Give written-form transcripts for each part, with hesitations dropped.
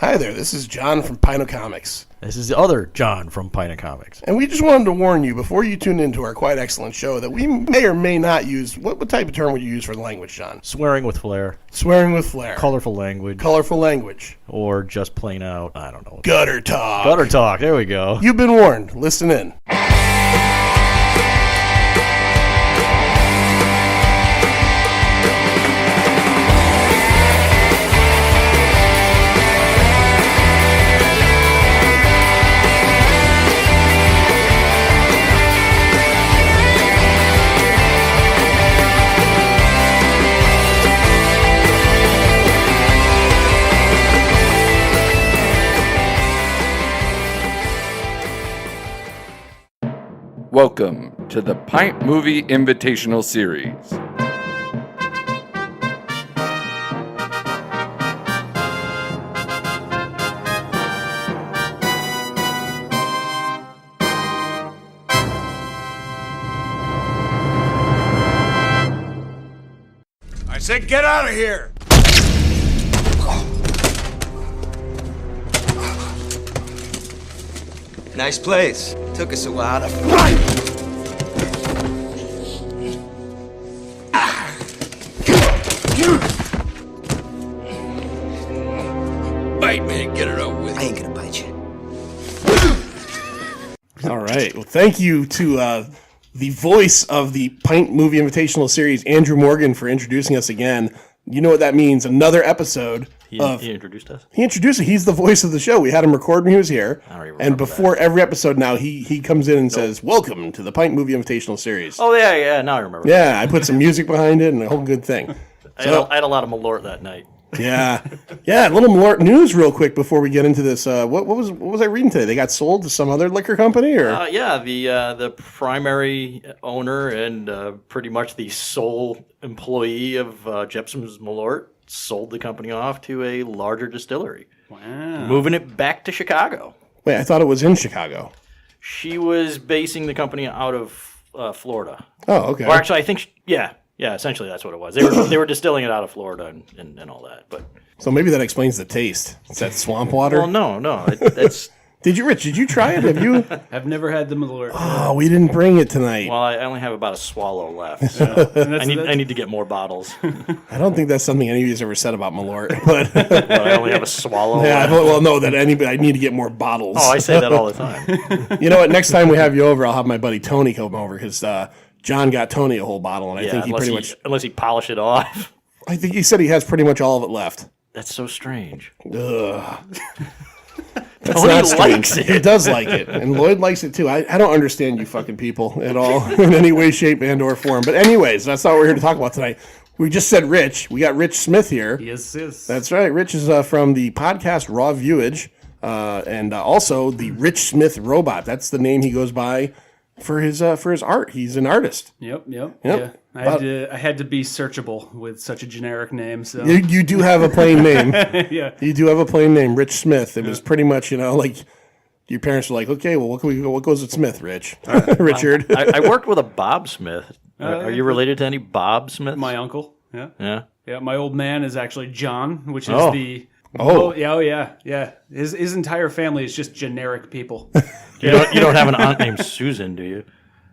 Hi there, this is John from Pint Comics. This is the other John from Pint Comics. And we just wanted to warn you before you tune into our quite excellent show that we may or may not use, what type of term would you use for the language, John? Swearing with flair. Swearing with flair. Colorful language. Colorful language. Or just plain out, I don't know. Gutter talk. Gutter talk, there we go. You've been warned. Listen in. Welcome to the Pint Movie Invitational Series. I said get out of here! Nice place. Took us a while to Bite me and get it over with. I ain't gonna bite you. All right. Well, thank you to the voice of the Pint Movie Invitational Series, Andrew Morgan, for introducing us again. You know what that means. Another episode. He introduced us? He introduced it. He's the voice of the show. We had him record when he was here. I don't remember and before every episode now, he comes in and says, welcome to the Pint Movie Invitational Series. Oh, yeah, now I remember. Yeah, I put some music behind it and a whole good thing. I had a lot of Malort that night. Yeah. Yeah, a little Malort news real quick before we get into this. What was I reading today? They got sold to some other liquor company? Or Yeah, the primary owner and pretty much the sole employee of Jepson's Malort sold the company off to a larger distillery. Wow. Moving it back to Chicago. Wait, I thought it was in Chicago. She was basing the company out of Florida. Oh, okay. Or actually, I think, yeah, essentially that's what it was. They were distilling it out of Florida and all that. But So maybe that explains the taste. Is that swamp water? well, no, it's Rich, did you try it? Have you? I've never had the Malort. Oh, we didn't bring it tonight. well, I only have about a swallow left. So I need to get more bottles. I don't think that's something any of you has ever said about Malort. But But I only have a swallow yeah, left. well, no, that I need to get more bottles. Oh, I say that all the time. You know what? Next time we have you over, I'll have my buddy Tony come over because John got Tony a whole bottle, and I think unless he polish it off. I think he said he has pretty much all of it left. That's so strange. Ugh. That's Tony not strange. likes it. He does like it, and Lloyd likes it too. I don't understand you fucking people at all in any way, shape, and or form. But anyways, that's not what we're here to talk about tonight. We just said Rich. We got Rich Smith here. Yes. That's right. Rich is from the podcast Raw Viewage, and also the Rich Smith Robot. That's the name he goes by for his art. He's an artist. Yep. Yep. Yeah. I had to be searchable with such a generic name. So You do have a plain name. yeah. You do have a plain name, Rich Smith. It was pretty much, like your parents were like, okay, well, what goes with Smith, Rich? Richard. I worked with a Bob Smith. Are you related to any Bob Smiths? My uncle. Yeah. Yeah. My old man is actually John, which is Oh. the. Oh. Yeah. His entire family is just generic people. You don't have an aunt named Susan, do you?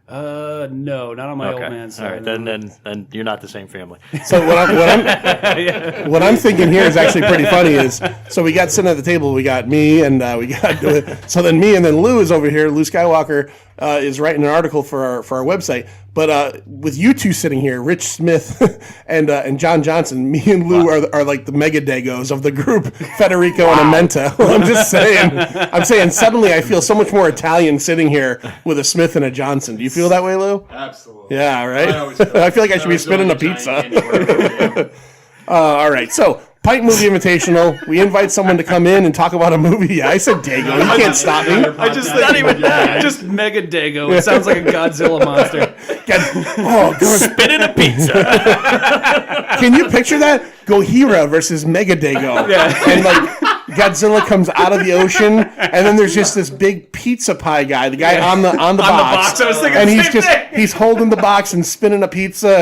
No, not on my old man's All side. right, then you're not the same family. So what I'm thinking here is actually pretty funny. Is so we got sitting at the table. We got me and we got so then me and then Lou is over here. Lou Skywalker is writing an article for our website. But with you two sitting here, Rich Smith and John Johnson, me and Lou are like the mega dagos of the group, Federico and Amenta. I'm just saying. I'm saying suddenly I feel so much more Italian sitting here with a Smith and a Johnson. Do you feel that way, Lou? Absolutely. Yeah, right? I feel like I should be spinning a pizza. All right, so Pint Movie Invitational. We invite someone to come in and talk about a movie. Yeah, I said Dago. You can't stop me. I just not even just Mega Dago. It sounds like a Godzilla monster. Oh, God. Spinning a pizza. Can you picture that? Gojira versus Mega Dago. Yeah. And Godzilla comes out of the ocean, and then there's just this big pizza pie guy, the guy on the box. I was thinking and the he's same just thing. he's holding the box and spinning a pizza,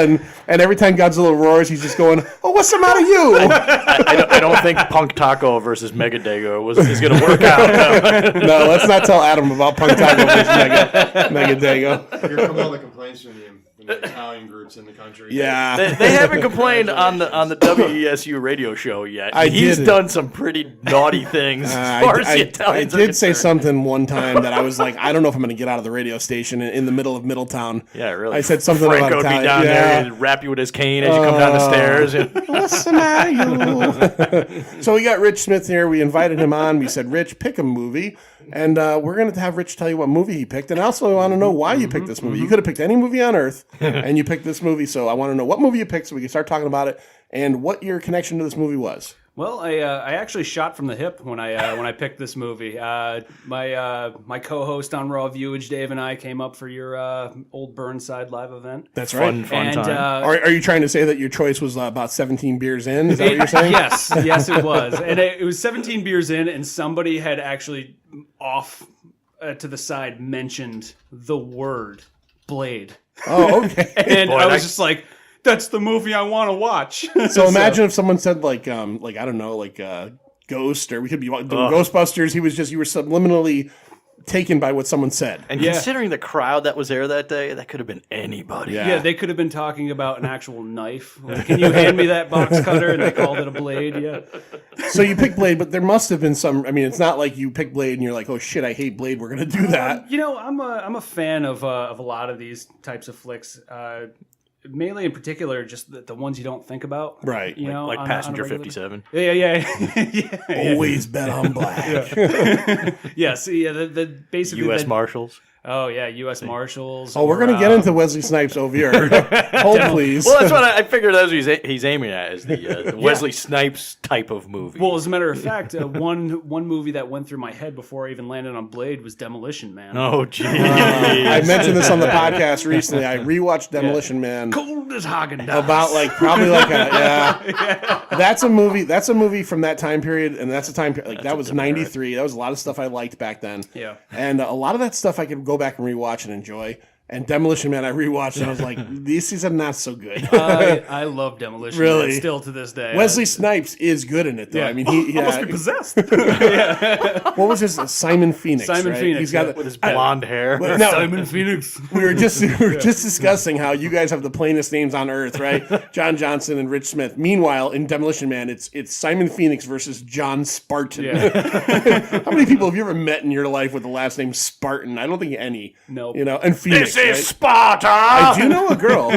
and every time Godzilla roars, he's just going, "Oh, what's the matter, you?" I don't think Punk Taco versus Megadego is going to work out. No, let's not tell Adam about Punk Taco versus Megadego. Here come all the complaints from the Italian groups in the country. Yeah, They haven't complained on the WESU radio show yet. He's did. done some pretty naughty things as far as the I Italians are did say concerned. something one time that I was like, I don't know if I'm going to get out of the radio station in the middle of Middletown. Yeah, really. I said something Franco about would be Italian. down there and rap you with his cane as you come down the stairs. What's the matter, you? So we got Rich Smith here. We invited him on. We said, Rich, pick a movie. And we're going to have Rich tell you what movie he picked. And I also want to know why you picked this movie. You could have picked any movie on Earth, and you picked this movie. So I want to know what movie you picked so we can start talking about it and what your connection to this movie was. Well, I actually shot from the hip when I picked this movie. My co-host on Raw Viewage, Dave, and I came up for your old Burnside live event. That's right. Fun time. Are you trying to say that your choice was about 17 beers in? Is that what you're saying? Yes, it was. And it was 17 beers in, and somebody had actually off to the side mentioned the word Blade. Oh, okay. And I was just like, that's the movie I want to watch. So imagine if someone said like I don't know, like Ghost, or we could be doing Ghostbusters. You were subliminally taken by what someone said. And considering the crowd that was there that day, that could have been anybody. Yeah, they could have been talking about an actual knife. Like, can you hand me that box cutter? And they called it a blade. Yeah. So you picked Blade, but there must have been some. I mean, it's not like you picked Blade and you're like, oh shit, I hate Blade. We're gonna do that. You know, I'm a fan of a lot of these types of flicks. Mainly, in particular, just the ones you don't think about. Right. You know, Like on Passenger a regular- 57. Yeah. Always bet on black. Yes. Yeah. The basically U.S. the- Marshals. Oh yeah, U.S. Marshals. Oh, we're or, gonna get into Wesley Snipes over here. Hold, please. Well, that's what I figured that's what he's aiming at, is the Wesley Snipes type of movie. Well, as a matter of fact, one movie that went through my head before I even landed on Blade was Demolition Man. Oh, geez. I mentioned this on the podcast recently. I rewatched Demolition Man. Cold as Haagen-Dazs. About probably like That's a movie. That's a movie from that time period, and that's a time like that was '93. That was a lot of stuff I liked back then. Yeah. And a lot of that stuff I could go back and rewatch and enjoy. And Demolition Man, I rewatched and I was like, this is not so good. I love Demolition Really? Man still to this day. Wesley Snipes is good in it, though. Yeah. I mean, he must be possessed. What was his Simon Phoenix? Simon right? Phoenix, He's got yeah. With his blonde hair. No, Simon Phoenix. we were just discussing how you guys have the plainest names on earth, right? John Johnson and Rich Smith. Meanwhile, in Demolition Man, it's Simon Phoenix versus John Spartan. Yeah. How many people have you ever met in your life with the last name Spartan? I don't think any. Nope. You know, and Phoenix. This is right? Sparta! I do know a girl.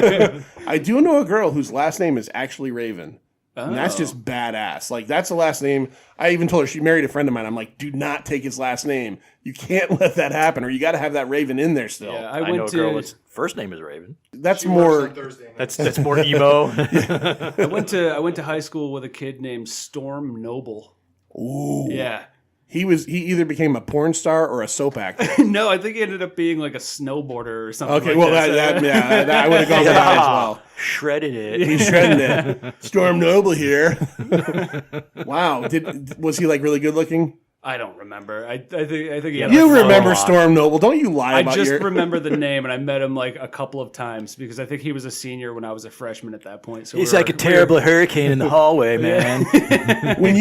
I do know a girl whose last name is actually Raven. And that's just badass. Like, that's the last name. I even told her, she married a friend of mine. I'm like, do not take his last name. You can't let that happen, or you got to have that Raven in there still. Yeah, I know a girl that's first name is Raven. That's She more. works on Thursday night. That's more emo. I went to high school with a kid named Storm Noble. Ooh. Yeah. He either became a porn star or a soap actor. No, I think he ended up being like a snowboarder or something. Okay, like well, that. that I would have gone with that as well. Shredded it. He shredded it. Storm Noble here. Wow. Was he like really good looking? I don't remember. I think he had You like, remember lot. Storm Noble? Don't you lie I about just your? remember the name, and I met him like a couple of times because I think he was a senior when I was a freshman at that point. So He's like a terrible hurricane in the hallway, man. When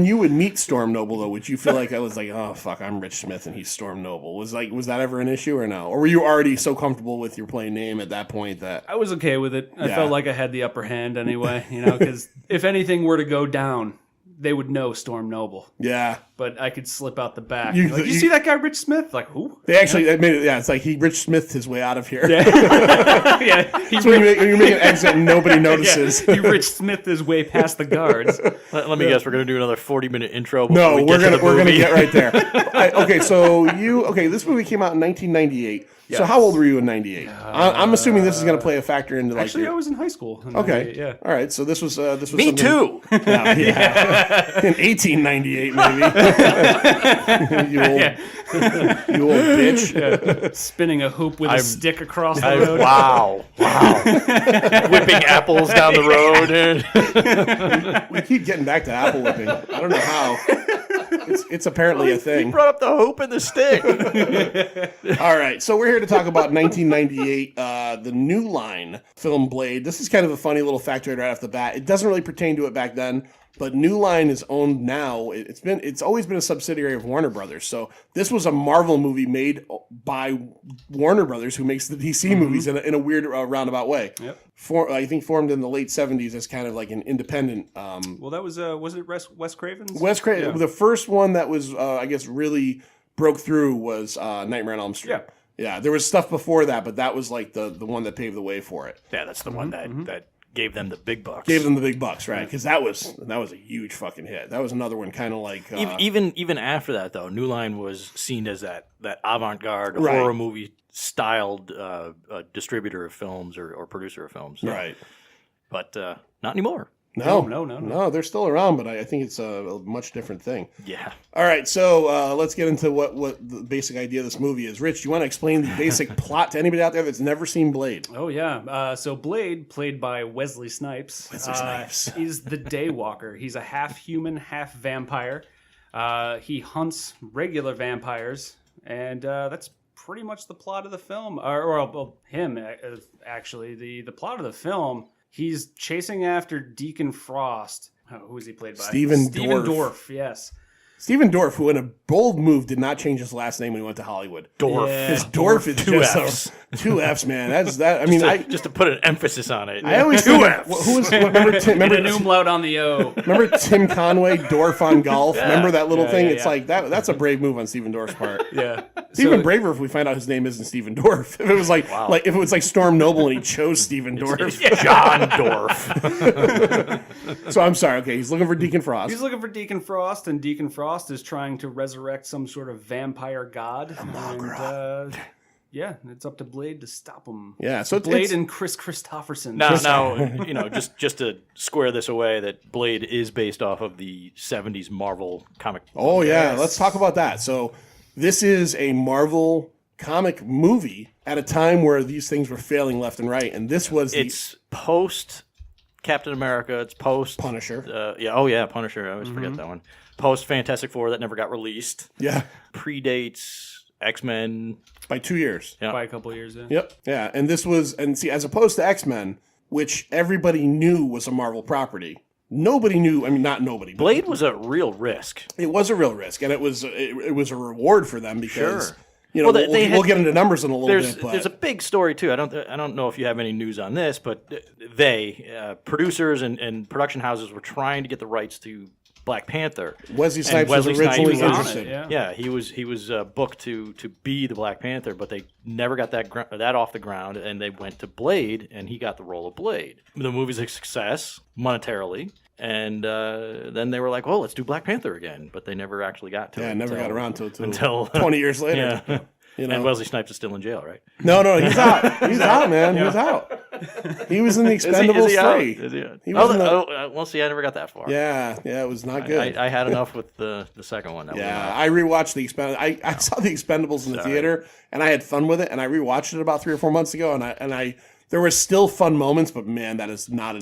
you would meet Storm Noble, though, would you feel like I was like, oh fuck, I'm Rich Smith and he's Storm Noble? Was that ever an issue or no? Or were you already so comfortable with your plain name at that point that? I was okay with it. I Yeah. felt like I had the upper hand anyway, because if anything were to go down, they would know Storm Noble. Yeah, But I could slip out the back. You- You you- see that guy, Rich Smith? Like, who? they actually admitted. Yeah, it's like he Rich Smithed his way out of here. Yeah, he So when you make an exit and nobody notices. he Rich Smith his way past the guards. Let me guess, we're going to do another 40-minute intro before No, we we're get to the gonna movie. get right there. This movie came out in 1998. So how old were you in '98? I'm assuming this is going to play a factor into like. Actually, I your, was in high school. okay. Yeah. All right. So this was Me something- too. Yeah. In 1898, maybe. you old bitch. Spinning a hoop with a stick across the road. Wow. Whipping apples down the road. We keep getting back to apple whipping. I don't know how. It's apparently a He thing. brought up the hoop and the stick. All right, so we're here to talk about 1998, the New Line film Blade. This is kind of a funny little factoid right off the bat. It doesn't really pertain to it back then, but New Line is owned now. It's always been a subsidiary of Warner Brothers. So this was a Marvel movie made by Warner Brothers, who makes the DC movies in a weird roundabout way. Yep. I think formed in the late 70s as kind of like an independent. Well, that was it Wes Craven's? Wes Craven. The first one that was, I guess, really broke through was Nightmare on Elm Street. Yeah. Yeah, there was stuff before that, but that was like the one that paved the way for it. Yeah, that's the one that gave them the big bucks. Gave them the big bucks, right? Because that was a huge fucking hit. That was another one, kind of like Even after that, though, New Line was seen as that avant-garde Right. horror movie styled distributor of films or producer of films. So- right. But not anymore. No, they're still around, but I think it's a much different thing. Yeah. All right, so let's get into what the basic idea of this movie is. Rich, do you want to explain the basic plot to anybody out there that's never seen Blade? Oh, yeah. So Blade, played by Wesley Snipes, is the Daywalker. He's a half human, half vampire. He hunts regular vampires, and that's pretty much the plot of the film. Actually. The plot of the film, he's chasing after Deacon Frost. Who is he played by? Stephen Dorff, yes. Stephen Dorff, who in a bold move did not change his last name when he went to Hollywood. Dorff. Yeah. His Dorff is Two just Fs. two Fs, man. That's that. I mean, Just to put an emphasis on it. I always Two think, Fs. who was remember Tim, And an umlaut on the O. remember Tim Conway, Dorff on golf? Remember that little thing? yeah, It's yeah. like that's a brave move on Stephen Dorff's part. Yeah. It's even braver if we find out his name isn't Stephen Dorff. If it was like if it was like Storm Noble and he chose Stephen Dorff. It's John Dorff. So I'm sorry. Okay, he's looking for Deacon Frost. He's looking for Deacon Frost, and Deacon Frost is trying to resurrect some sort of vampire god. And yeah, it's up to Blade to stop him. Yeah, so Blade and Chris Christopherson. Now, just to square this away, that Blade is based off of the 70s Marvel comic. Oh yeah, let's talk about that. So this is a Marvel comic movie at a time where these things were failing left and right, and this was It's post Captain America. It's post Punisher. Punisher. I always forget that one. Post Fantastic Four that never got released. Yeah, Predates X-Men. by 2 years. Yeah. By a couple of years in. Yep. Yeah, and this was as opposed to X-Men, which everybody knew was a Marvel property. Nobody knew. I mean, not nobody. But Blade was a real risk. it was a real risk, and it was a reward for them because Sure. you know Well, we'll get into numbers in a little There's bit. But there's a big story too. I don't know if you have any news on this, but producers and production houses were trying to get the rights to Black Panther. Wesley Snipes was Wesley Snipes originally was on interested. it, Yeah, he was booked to be the Black Panther, but they never got that off the ground, and they went to Blade, and he got the role of Blade. The movie's a success monetarily, and then they were like, "Oh, let's do Black Panther again," but they never actually got to it. Yeah, never got around to it until 20 years later. Yeah. You know? And Wesley Snipes is still in jail, right? No, he's out. He's out, man. He's out. He was in the Expendables 3. Is he out? He was in the- Well, see, I never got that far. Yeah, it was not good. I had enough with the second one. That Yeah, I rewatched the Expendables. I saw the Expendables in the theater, and I had fun with it. And I rewatched it about 3 or 4 months ago, and I there were still fun moments, but man, that's not a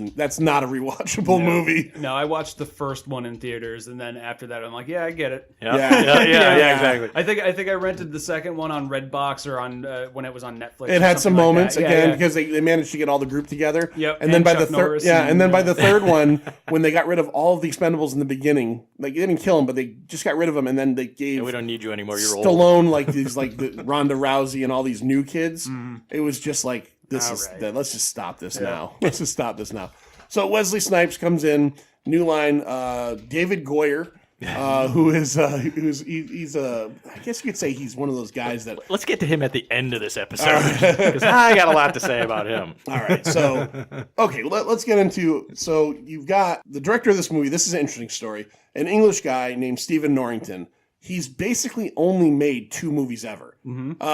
rewatchable movie. No, I watched the first one in theaters, and then after that, I'm like, yeah, I get it. Yeah, exactly. I think I rented the second one on Redbox or on when it was on Netflix. It or had some something like moments that. again Yeah. because they managed to get all the group together. Yep, and then and by Chuck the third, Norris and then by the and- third one, when they got rid of all of the Expendables in the beginning, like they didn't kill them, but they just got rid of them, and then they gave We don't need you anymore. You're old. Stallone like these like the Ronda Rousey and all these new kids. It was just like let's just stop this now. Let's just stop this now. So Wesley Snipes comes in, New Line, David Goyer, he's I guess you could say he's one of those guys that. Let's get to him at the end of this episode because I got a lot to say about him. All right, so okay, let's get into. So you've got the director of this movie. This is an interesting story. An English guy named Stephen Norrington. He's basically only made 2 movies ever.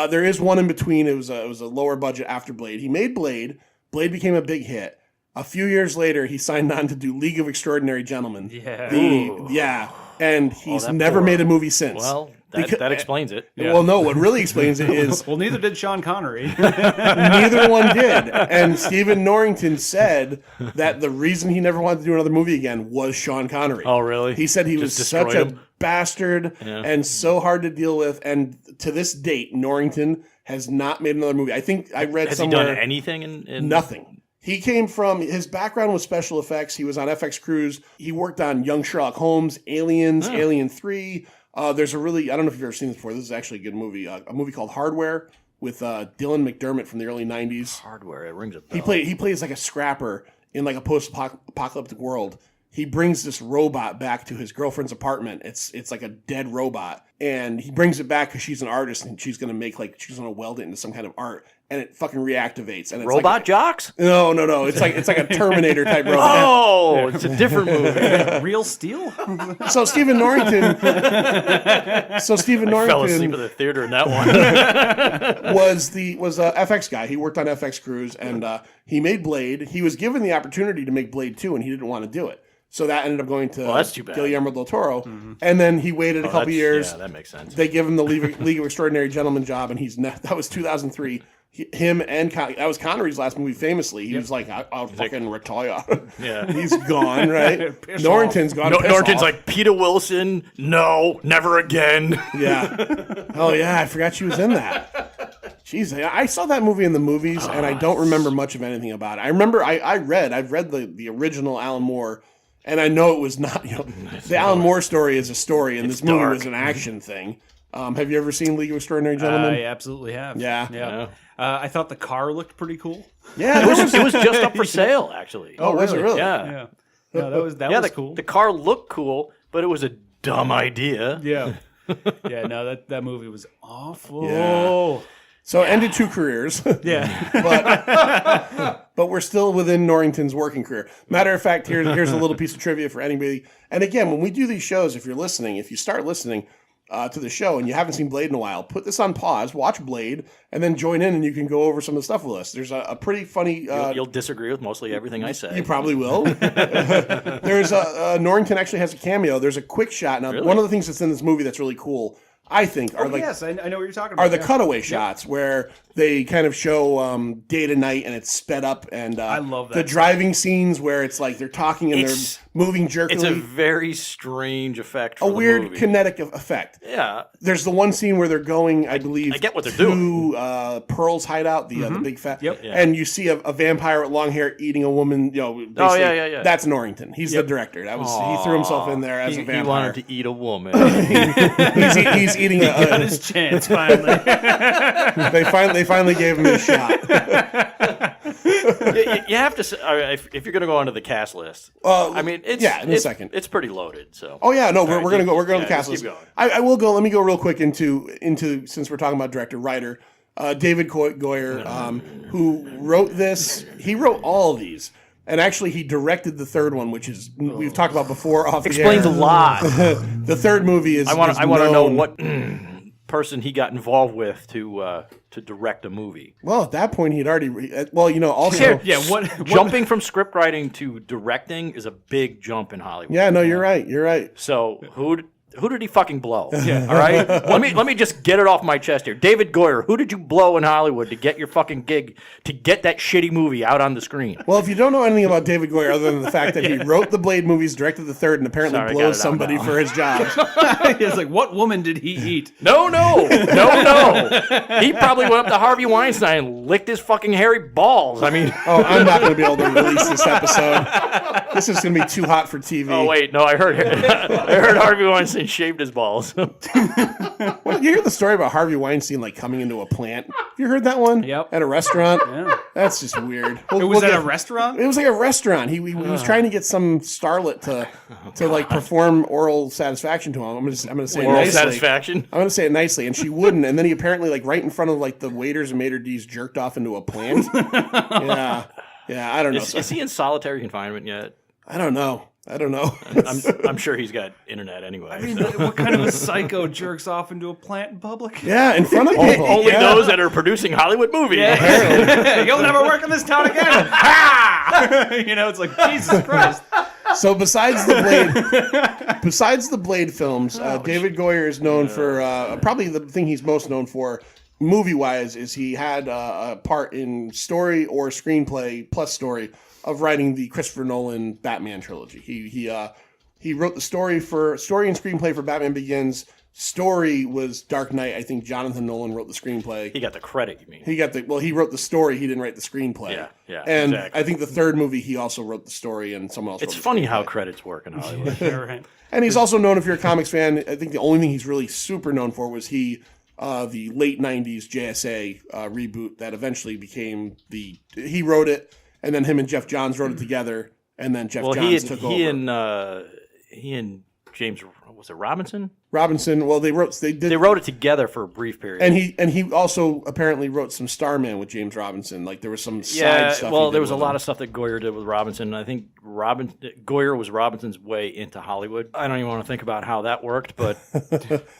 There is one in between. It was a lower budget after Blade. He made Blade. Blade became a big hit. A few years later, he signed on to do League of Extraordinary Gentlemen. Yeah. And he's never made a movie since. Well, That explains it. Well, no, what really explains it is Well, neither did Sean Connery. neither one did. And Stephen Norrington said that the reason he never wanted to do another movie again was Sean Connery. Oh, really? He said he Just was such destroyed a him? bastard and so hard to deal with. And to this date, Norrington has not made another movie. I think I read Has somewhere. he done anything in Nothing. He came from, his background was special effects. He was on FX Cruise. He worked on Young Sherlock Holmes, Aliens, Alien 3. There's a really, I don't know if you've ever seen this before. This is actually a good movie. A movie called Hardware with Dylan McDermott from the early 90s. Hardware? It rings a bell. He plays like a scrapper in like a post-apocalyptic world. He brings this robot back to his girlfriend's apartment. It's like a dead robot. And he brings it back because she's an artist and she's going to weld it into some kind of art. And it fucking reactivates. And it's Robot Jocks? No. It's like a Terminator type robot. Oh, it's a different movie. Real Steel? So Stephen Norrington. Fell asleep at the theater in that one. was a FX guy. He worked on FX Cruise and he made Blade. He was given the opportunity to make Blade 2 and he didn't want to do it. So that ended up going to that's too bad. Guillermo del Toro. And then he waited a couple years. Yeah, that makes sense. They give him the League of Extraordinary Gentlemen job, and that was 2003. Him and that was Connery's last movie. Famously, he was like, "I'll fucking retire." Yeah, he's gone. Right? Norrington's gone. Norrington's like Peter Wilson. No, never again. Yeah. Oh yeah, I forgot she was in that. Jeez, I saw that movie in the movies, and I don't remember much of anything about it. I remember I've read the original Alan Moore. And I know it was not, the Alan Moore story is a story, and this movie was an action thing. Have you ever seen League of Extraordinary Gentlemen? I absolutely have. Yeah. I thought the car looked pretty cool. Yeah, it was just up for sale, actually. Oh, was it really? Yeah. Yeah, that was cool. The car looked cool, but it was a dumb idea. Yeah. Yeah, no, that movie was awful. Yeah. So it ended two careers. Yeah. But we're still within Norrington's working career. Matter of fact, here's a little piece of trivia for anybody. And again, when we do these shows, if you start listening to the show and you haven't seen Blade in a while, put this on pause, watch Blade, and then join in and you can go over some of the stuff with us. There's a pretty funny... You'll disagree with mostly everything I say. You probably will. There's Norrington actually has a cameo. There's a quick shot. Now, one of the things that's in this movie that's really cool, I think, are yes, I know what you're talking about. Are the cutaway shots where they kind of show day to night and it's sped up, and I love that. The driving scenes where it's like they're talking and they're moving jerkily. It's a very strange effect. For a weird movie. kinetic effect. Yeah. There's the one scene where they're going, I believe, I get what they're to doing. Pearl's hideout, the big fat. Yep. Yeah. And you see a vampire with long hair eating a woman. Basically, yeah. That's Norrington. He's the director. He threw himself in there as a vampire. He wanted to eat a woman. he's eating he got his chance finally. They finally gave him a shot. you have to say, if you're going to go onto the cast list. It's in a second. It's pretty loaded. So. Oh yeah, no, we're going to go to the cast list. Keep going. I will go. Let me go real quick into since we're talking about director writer, David Goyer, who wrote this. He wrote all of these. And actually, he directed the third one, which is we've talked about before. Off Explains the air. A lot. The third movie is. I want to know what person he got involved with to direct a movie. Well, at that point, he'd already. Also, Jumping from script writing to directing is a big jump in Hollywood. Yeah, no, you're right. You're right. So who did he fucking blow? Yeah. All right. Let me just get it off my chest here. David Goyer, who did you blow in Hollywood to get your fucking gig to get that shitty movie out on the screen? Well, if you don't know anything about David Goyer other than the fact that he wrote the Blade movies, directed the third, and apparently blows somebody for his job. It's like, what woman did he eat? No. He probably went up to Harvey Weinstein and licked his fucking hairy balls. I mean, I'm not going to be able to release this episode. This is going to be too hot for TV. Oh wait, no, I heard Harvey Weinstein shaved his balls. Well, you hear the story about Harvey Weinstein coming into a plant? You heard that one? Yep. At a restaurant? Yeah. That's just weird. It was at a restaurant? It was like a restaurant. He was trying to get some starlet to perform oral satisfaction to him. I'm gonna say Oral it nicely. satisfaction? I'm gonna say it nicely, and she wouldn't. And then he apparently right in front of the waiters and maitre d's jerked off into a plant. Yeah. I don't know. Is he in solitary confinement yet? I don't know. I'm sure he's got internet anyway. What kind of a psycho jerks off into a plant in public? Yeah, in front of people. Only those that are producing Hollywood movies. Yeah. You'll never work in this town again. It's like, Jesus Christ. So besides the Blade films, David Goyer is known for probably the thing he's most known for, movie-wise, is he had a part in story or screenplay plus story of writing the Christopher Nolan Batman trilogy. He wrote the story and screenplay for Batman Begins. Story was Dark Knight. I think Jonathan Nolan wrote the screenplay. He got the credit, you mean? He wrote the story. He didn't write the screenplay. Yeah, And exactly. I think the third movie, he also wrote the story, and someone else. It's wrote the funny screenplay. how credits work in Hollywood. Right. And he's also known, if you're a comics fan, I think the only thing he's really super known for was the late '90s JSA reboot that eventually became he wrote it, and then him and Jeff Johns wrote it together, and then Jeff Johns took over. He and James, was it Robinson? Well, they wrote it together for a brief period. and he also apparently wrote some Starman with James Robinson. Like there was some side stuff. Well, there was a lot of stuff that Goyer did with Robinson. I think Goyer was Robinson's way into Hollywood. I don't even want to think about how that worked, but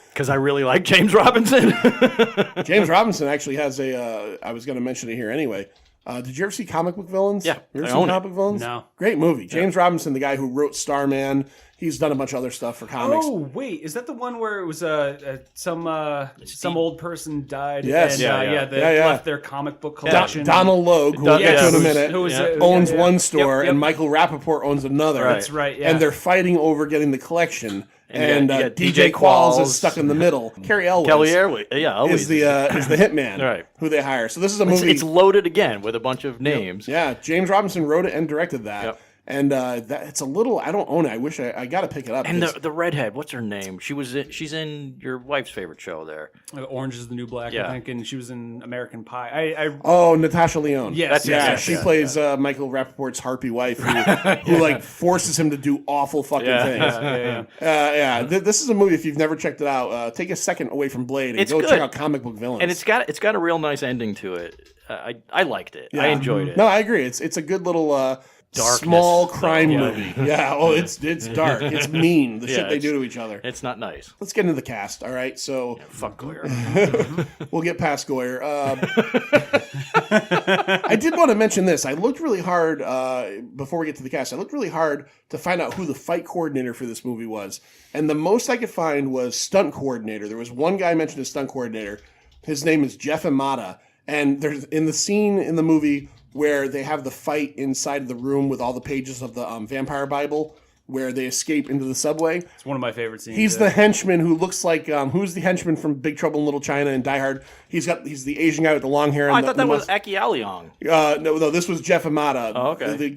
because I really like James Robinson. James Robinson actually has I was going to mention it here anyway. Did you ever see Comic Book Villains? Yeah, You ever I seen own it. Comic Book Villains? No. Great movie. James Robinson, the guy who wrote Starman. He's done a bunch of other stuff for comics. Oh wait, is that the one where it was some old person died? Yes. And, they left their comic book collection. Donald Logue, who we'll get to in a minute, owns one store, Yep. and Michael Rappaport owns another. Right. That's right. Yeah. And they're fighting over getting the collection. And you got DJ Qualls is stuck in the middle. Kelly Elwes always is the hitman Right. who they hire. So this is a movie. It's loaded again with a bunch of names. Yeah, James Robinson wrote it and directed that. Yep. And it's a little. I don't own it. I wish I got to pick it up. And the redhead, what's her name? She's in your wife's favorite show there. Orange is the New Black, Yeah. I think, and she was in American Pie. Natasha Lyonne. Yes, She plays Michael Rappaport's harpy wife, who like forces him to do awful fucking things. This is a movie. If you've never checked it out, take a second away from Blade and It's go good. check out Comic Book Villains. And it's got a real nice ending to it. I liked it. I enjoyed it. No, I agree. It's a good little. Darkness, small crime yeah. movie. Yeah. Oh, it's dark. It's mean. The shit they do to each other. It's not nice. Let's get into the cast. All right. So Fuck Goyer. we'll get past Goyer. I did want to mention this. I looked really hard before we get to the cast. I looked really hard to find out who the fight coordinator for this movie was, and the most I could find was stunt coordinator. There was one guy mentioned as stunt coordinator. His name is Jeff Imada, and there's in the scene in the movie where they have the fight inside of the room with all the pages of the Vampire Bible, where they escape into the subway. It's one of my favorite scenes. He's the henchman who looks like who's the henchman from Big Trouble in Little China and Die Hard. He's the Asian guy with the long hair. Oh, And I thought that was Aki Aliong. no, this was Jeff Imada. Oh, okay.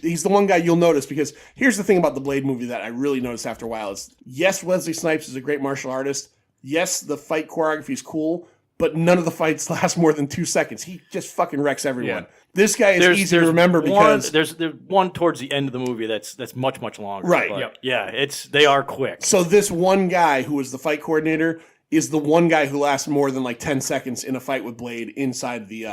He's the one guy you'll notice, because here's the thing about the Blade movie that I really noticed after a while is, yes, Wesley Snipes is a great martial artist. Yes, the fight choreography is cool, but none of the fights last more than 2 seconds. He just fucking wrecks everyone. Yeah. This guy is easy to remember because there's one towards the end of the movie that's much longer. Right. But Yep. Yeah, they are quick. So this one guy who was the fight coordinator is the one guy who lasts more than like 10 seconds in a fight with Blade inside the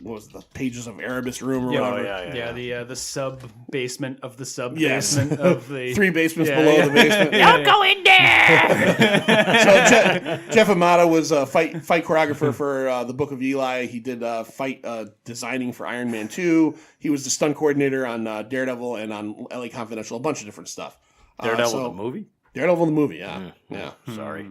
what was it, the pages of Erebus room or whatever. The sub basement of the sub Yes. basement of the 3 basements below the basement. Don't go in there. So Jeff Imada was a fight choreographer for the Book of Eli. He did fight designing for Iron Man 2. He was the stunt coordinator on Daredevil and on LA Confidential, a bunch of different stuff. Daredevil the movie? Daredevil the movie, yeah. Sorry.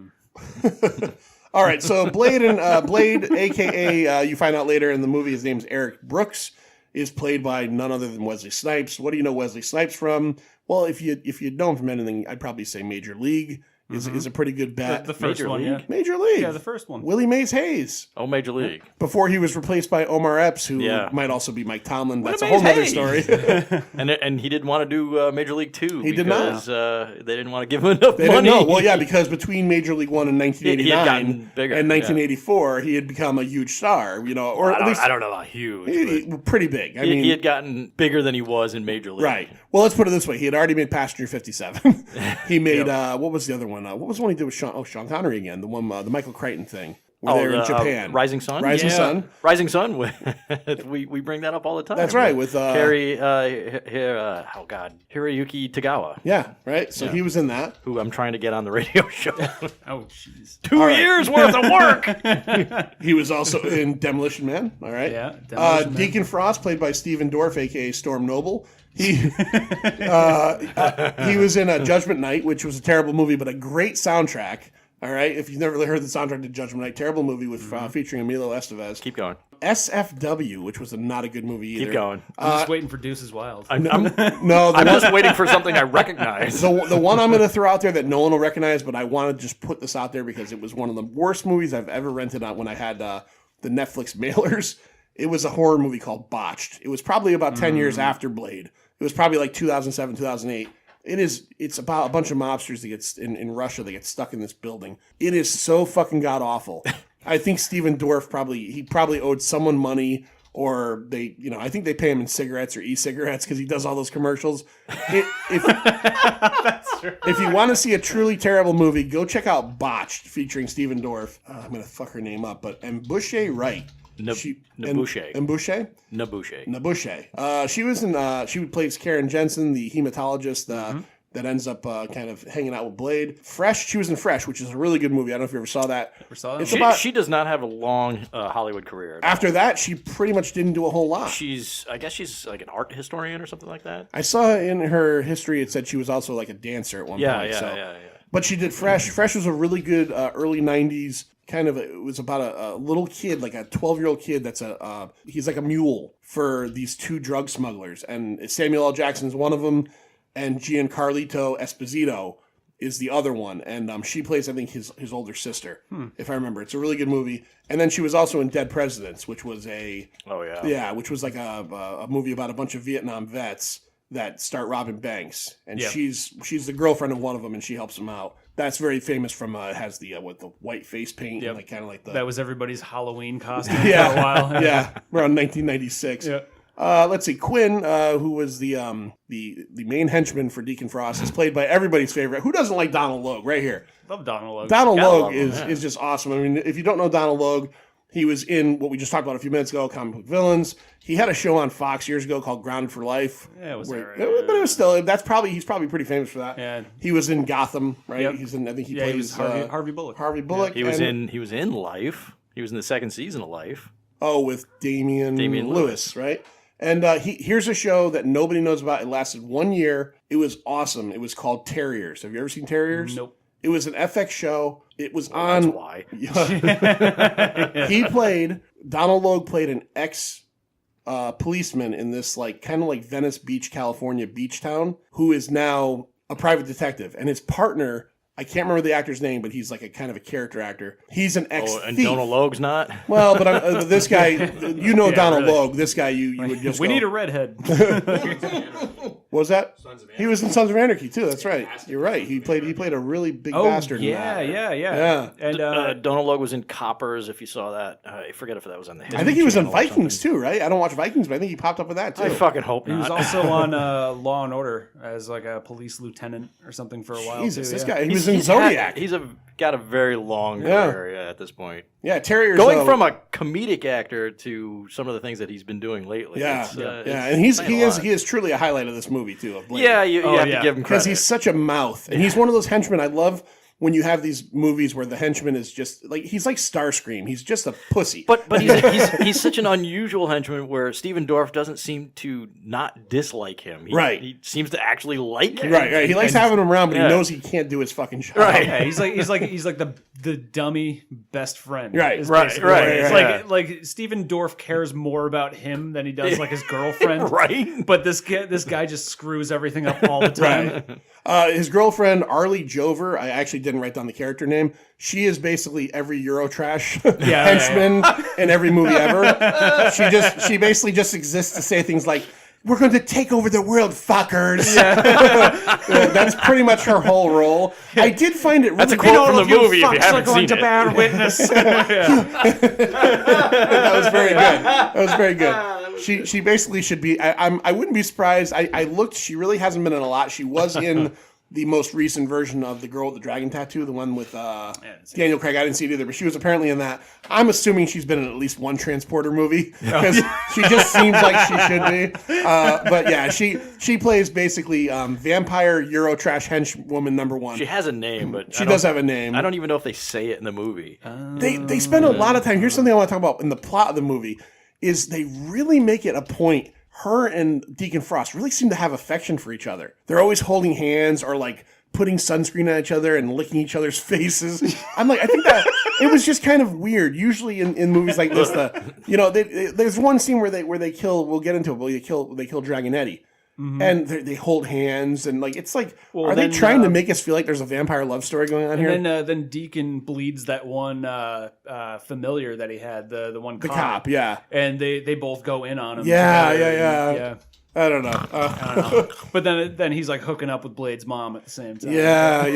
All right, so Blade, a.k.a. You find out later in the movie, his name's Eric Brooks, is played by none other than Wesley Snipes. What do you know Wesley Snipes from? Well, if you'd know him from anything, I'd probably say Major League is a pretty good bet. the first Major one. League? Yeah. Major League. Yeah, the first one. Willie Mays Hayes. Oh, Major League. Before he was replaced by Omar Epps, who might also be Mike Tomlin. That's a whole other story. And he didn't want to do Major League 2. He did not. Because they didn't want to give him enough They money. didn't know. Well, yeah, because between Major League 1 in 1989 He had gotten bigger, and 1984, he had become a huge star, or at least I don't know about huge. but pretty big. I mean, he had gotten bigger than he was in Major League. right. Well, let's put it this way. He had already made Passenger 57. He made, what was the other one? What was the one he did with Sean Connery again? The one, the Michael Crichton thing. where they're in Japan. Rising Sun? Rising Sun. Rising Sun. we bring that up all the time. That's right, with Hiroyuki Tagawa. Yeah, right. So he was in that. Who I'm trying to get on the radio show. Oh, jeez. 2 years worth of work. He was also in Demolition Man. All right. Yeah. Demolition Man. Deacon Frost, played by Stephen Dorff, aka Storm Noble. He was in Judgment Night, which was a terrible movie, but a great soundtrack. All right, if you've never really heard the soundtrack to Judgment Night, terrible movie with featuring Emilio Estevez. Keep going. SFW, which was not a good movie either. Keep going. I'm just waiting for Deuces Wild. I'm just waiting for something I recognize. The one I'm going to throw out there that no one will recognize, but I want to just put this out there because it was one of the worst movies I've ever rented on when I had the Netflix mailers. It was a horror movie called Botched. It was probably about 10 years after Blade. It was probably like 2007, 2008. It's about a bunch of mobsters that gets in Russia that get stuck in this building. It is so fucking god awful. I think Stephen Dorff probably owed someone money, or I think they pay him in cigarettes or e-cigarettes because he does all those commercials. If you want to see a truly terrible movie, go check out Botched featuring Stephen Dorff. I'm gonna fuck her name up, but Mbushe Wright. Nabuche. She was in. She plays Karen Jensen, the hematologist that ends up kind of hanging out with Blade. Fresh. She was in Fresh, which is a really good movie. I don't know if you ever saw that. She does not have a long Hollywood career. After that, she pretty much didn't do a whole lot. I guess she's like an art historian or something like that. I saw in her history it said she was also like a dancer at one point. Yeah. But she did Fresh. Fresh was a really good early '90s. It was about a little kid, like a 12-year-old kid that's he's like a mule for these two drug smugglers. And Samuel L. Jackson's one of them, and Giancarlo Esposito is the other one. And she plays, I think, his older sister, if I remember. It's a really good movie. And then she was also in Dead Presidents, which was which was like a movie about a bunch of Vietnam vets that start robbing banks. And she's the girlfriend of one of them, and she helps them out. That's very famous from has the white face paint and like kind of like the that was everybody's Halloween costume for a while. Around 1996. Let's see, Quinn, who was the main henchman for Deacon Frost, is played by everybody's favorite. Who doesn't like Donald Logue? Right here. Love Donald Logue. Donald Logue is just awesome. I mean, if you don't know Donald Logue, he was in what we just talked about a few minutes ago, Comic Book Villains. He had a show on Fox years ago called Grounded for Life. Yeah, it was but it was still he's probably pretty famous for that. Yeah. He was in Gotham, right? Yep. I think he plays Harvey Bullock. Harvey Bullock. He was in Life. He was in the second season of Life. Oh, with Damian Lewis, right? And here's a show that nobody knows about. It lasted 1 year. It was awesome. It was called Terriers. Have you ever seen Terriers? Nope. It was an FX show. It was on. That's why. Donald Logue played an policeman in this kind of like Venice Beach, California beach town, who is now a private detective. And his partner, I can't remember the actor's name, but he's like a kind of a character actor. He's an ex-thief. And Donald Logue's not? Well, but this guy, Donald Logue. This guy, you would just We need a redhead. What was that? He was in Sons of Anarchy too. That's right. You're right. He played a really big bastard. Yeah. And Donald Logue was in Coppers. If you saw that, I forget if that was on the. I think he was in Vikings too, right? I don't watch Vikings, but I think he popped up with that too. I fucking hope not. He was also on Law and Order as like a police lieutenant or something for a while. Jesus, too. This guy. He was in Zodiac. He's got a very long career at this point. Yeah, Terriers. Going from a comedic actor to some of the things that he's been doing lately. And he is truly a highlight of this movie too. Of Blade. Yeah, you have to give him credit because he's such a mouth, and he's one of those henchmen. I love when you have these movies where the henchman is just like he's like Starscream. He's just a pussy. But he's such an unusual henchman where Stephen Dorff doesn't seem to not dislike him. He seems to actually like him. Right. He likes having him around, but he knows he can't do his fucking job. Right. Yeah, he's like the dummy best friend. Right. It's like Stephen Dorff cares more about him than he does like his girlfriend. Right. But this guy just screws everything up all the time. His girlfriend Arlie Jover, I actually didn't write down the character name. She is basically every Eurotrash henchman in every movie ever. She basically just exists to say things like, "We're going to take over the world, fuckers." That's pretty much her whole role. I did find it really That's a quote from the movie if you haven't seen it. Bear witness. That was very good. She basically should be. I wouldn't be surprised. I looked. She really hasn't been in a lot. She was in the most recent version of the girl with the dragon tattoo, the one with Daniel Craig. I didn't see it either, but she was apparently in that. I'm assuming she's been in at least one Transporter movie because she just seems like she should be. But yeah, she plays basically vampire Euro trash henchwoman number 1. She has a name, but she does have a name. I don't even know if they say it in the movie. They spend a lot of time. Here's something I want to talk about in the plot of the movie is they really make it a point. Her and Deacon Frost really seem to have affection for each other. They're always holding hands or like putting sunscreen on each other and licking each other's faces. I'm like, I think that it was just kind of weird. Usually in movies like this, there's one scene where they kill. We'll get into it. But they kill Dragonetti. Mm-hmm. And they hold hands and like it's like are they trying to make us feel like there's a vampire love story going on here? And then Deacon bleeds that one familiar that he had, the one cop, yeah. And they both go in on him. Yeah. I don't know. But then he's like hooking up with Blade's mom at the same time. Yeah.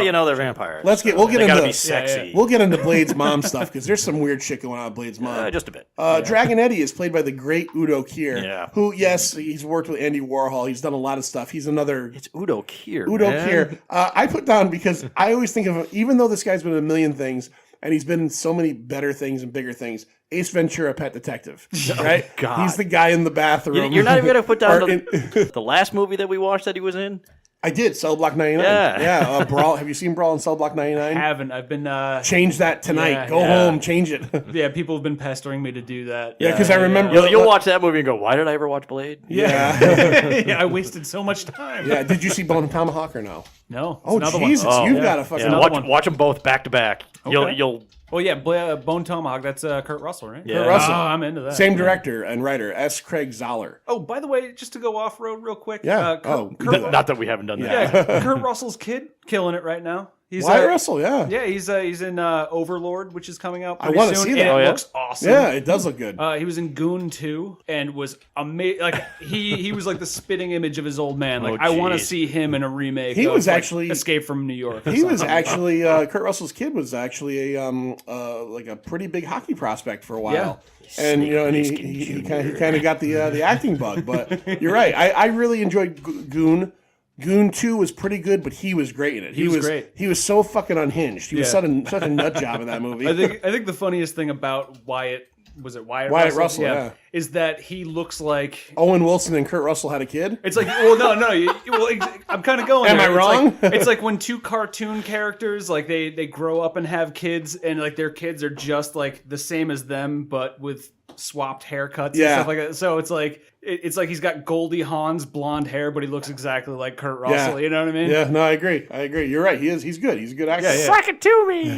Well, they're vampires. We'll get gotta into be sexy. We'll get into Blade's mom stuff because there's some weird shit going on with Blade's mom. Just a bit. Dragonetti is played by the great Udo Kier. Yeah. Who, yes, he's worked with Andy Warhol. He's done a lot of stuff. He's another. It's Udo Kier. Kier. I put down because I always think of him, even though this guy's been in a million things and he's been in so many better things and bigger things. Ace Ventura, Pet Detective, right? God. He's the guy in the bathroom. You're not even going to put down the last movie that we watched that he was in? I did, Cell Block 99. Yeah. Brawl. Have you seen Brawl in Cell Block 99? I haven't. I've been... Change that tonight. Go home, change it. Yeah, people have been pestering me to do that. Yeah, because I remember... You'll watch that movie and go, why did I ever watch Blade? Yeah. I wasted so much time. Yeah, did you see Bone Tomahawk or no? No. Oh, Jesus, you've got to fucking... Watch them both back to back. Okay. You'll Well, yeah, Bone Tomahawk. That's Kurt Russell, right? Yeah. Kurt Russell. Oh, I'm into that. Same director and writer, S. Craig Zoller. Oh, by the way, just to go off road real quick. Yeah. not that we haven't done that. Yeah, Kurt Russell's kid killing it right now. He's Wyatt Russell, yeah. Yeah, he's in Overlord, which is coming out I pretty want to soon. see that. And it looks awesome. Yeah, it does look good. He was in Goon 2 and was amazing. Like he was like the spitting image of his old man. Like I want to see him in a remake. He was like, actually Escape from New York. He was actually Kurt Russell's kid was actually a like a pretty big hockey prospect for a while. Yeah. And he kind of got the acting bug. But you're right. I really enjoyed Goon. Goon 2 was pretty good, but he was great in it. He was great. He was so fucking unhinged. He was such a nut job in that movie. I think the funniest thing about Wyatt Russell? Yeah. Is that he looks like Owen Wilson and Kurt Russell had a kid? It's like, I'm kind of going Am there. I wrong? It's like when two cartoon characters, like they grow up and have kids, and like their kids are just like the same as them, but with swapped haircuts and stuff like that. So it's like he's got Goldie Hawn's blonde hair, but he looks exactly like Kurt Russell. Yeah. You know what I mean? Yeah, no, I agree. You're right. He's good. He's a good actor. Suck it to me.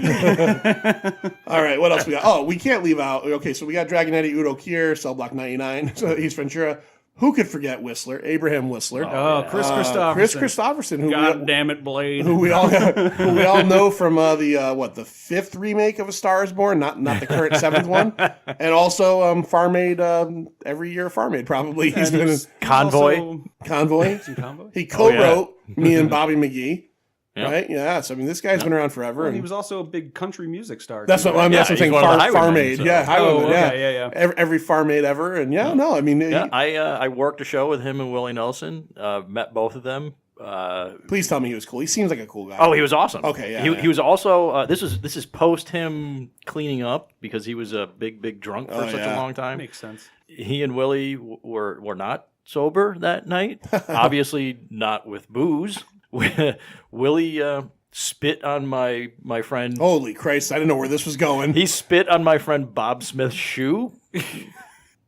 All right, what else we got? Oh, we can't leave out. Okay, so we got Dragonetti, Udo Kier, Cell Block 99, so Ace Ventura. Who could forget Whistler? Abraham Whistler. Chris Christopherson. Chris Christopherson. God damn it, Blade. Who we all know from the fifth remake of A Star Is Born, not the current seventh one, and also Farm Aid. Every year, Farm Aid probably. He's been in Convoy. Convoy. He co-wrote me and Bobby McGee. Yep. Right? Yeah. So I mean, this guy's been around forever. And he was also a big country music star. That's what I'm saying. Farm Aid. Yeah, Highwayman. Yeah. Every Farm Aid ever, and I mean, I worked a show with him and Willie Nelson. Met both of them. Please tell me he was cool. He seems like a cool guy. Oh, he was awesome. Okay, yeah. He was also this is post him cleaning up because he was a big drunk for such a long time. Makes sense. He and Willie were not sober that night. Obviously not with booze. Willie spit on my friend. Holy Christ! I didn't know where this was going. He spit on my friend Bob Smith's shoe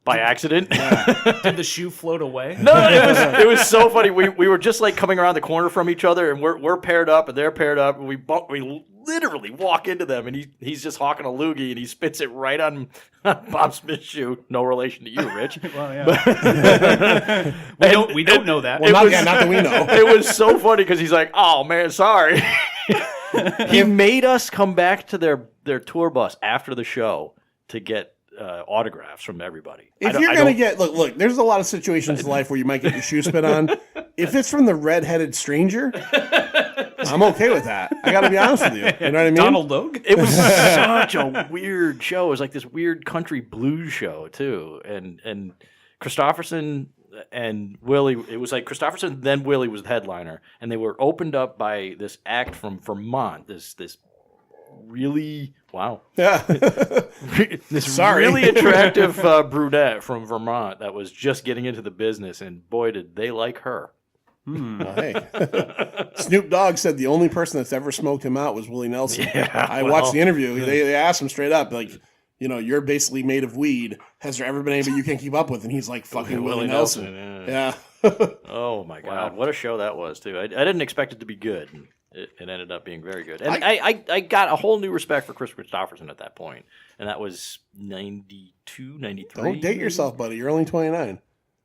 by accident. Did the shoe float away? No, it was so funny. We were just like coming around the corner from each other, and we're paired up, and they're paired up, and we literally walk into them, and he's just hawking a loogie, and he spits it right on Bob Smith's shoe. No relation to you, Rich. Well, yeah. we don't know that. Well, not that we know. It was so funny because he's like, "Oh man, sorry." He made us come back to their tour bus after the show to get autographs from everybody. If you're going to get... Look, there's a lot of situations in life where you might get your shoe spit on. If it's from the red-headed stranger, I'm okay with that. I got to be honest with you. You know what I mean? Donald Logue? It was such a weird show. It was like this weird country blues show, too. And Christopherson and Willie, it was like Christopherson, then Willie was the headliner, and they were opened up by this act from Vermont. This really really attractive brunette from Vermont that was just getting into the business, and boy, did they like her. Oh, hey. Snoop Dogg said the only person that's ever smoked him out was Willie Nelson. I watched the interview. They asked him straight up, like, you know, you're basically made of weed. Has there ever been anybody you can't keep up with? And he's like, fucking Willie Nelson. Yeah. Oh, my God. What a show that was, too. I didn't expect it to be good. It ended up being very good. And I got a whole new respect for Chris Christopherson at that point. And that was 92, 93. Don't date yourself, buddy. You're only 29.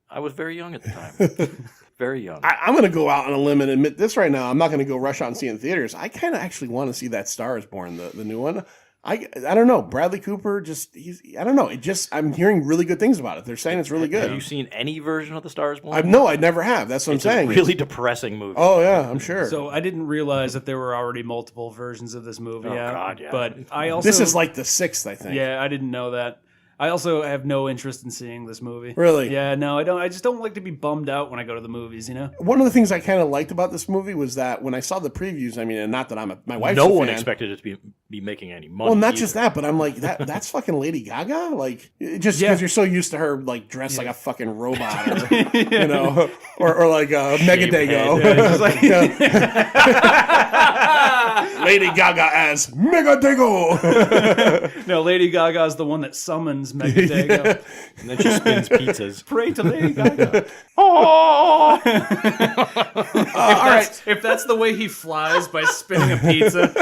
I was very young at the time. Very young. I'm going to go out on a limb and admit this right now. I'm not going to go rush out and see it in theaters. I kind of actually want to see that Star is Born, the new one. I don't know. Bradley Cooper, I don't know. I'm hearing really good things about it. They're saying it's really good. Have you seen any version of The Star is Born? No, I never have. That's what I'm saying. It's a really depressing movie. Oh, yeah, I'm sure. So I didn't realize that there were already multiple versions of this movie. God, yeah. But I also... This is like the 6th, I think. Yeah, I didn't know that. I also have no interest in seeing this movie. Really? Yeah, no, I don't. I just don't like to be bummed out when I go to the movies, you know? One of the things I kind of liked about this movie was that when I saw the previews, I mean, and not that my wife's no a one fan. expected it to be making any money. Well, not either. just that, but I'm like, that's fucking Lady Gaga? Like, just because you're so used to her, like, dressed like a fucking robot, or, you know, or like a Megadago. Lady Gaga as Megadago. No, Lady Gaga is the one that summons Megadago. And then she spins pizzas. Pray to Lady Gaga. All right. If that's the way he flies, by spinning a pizza.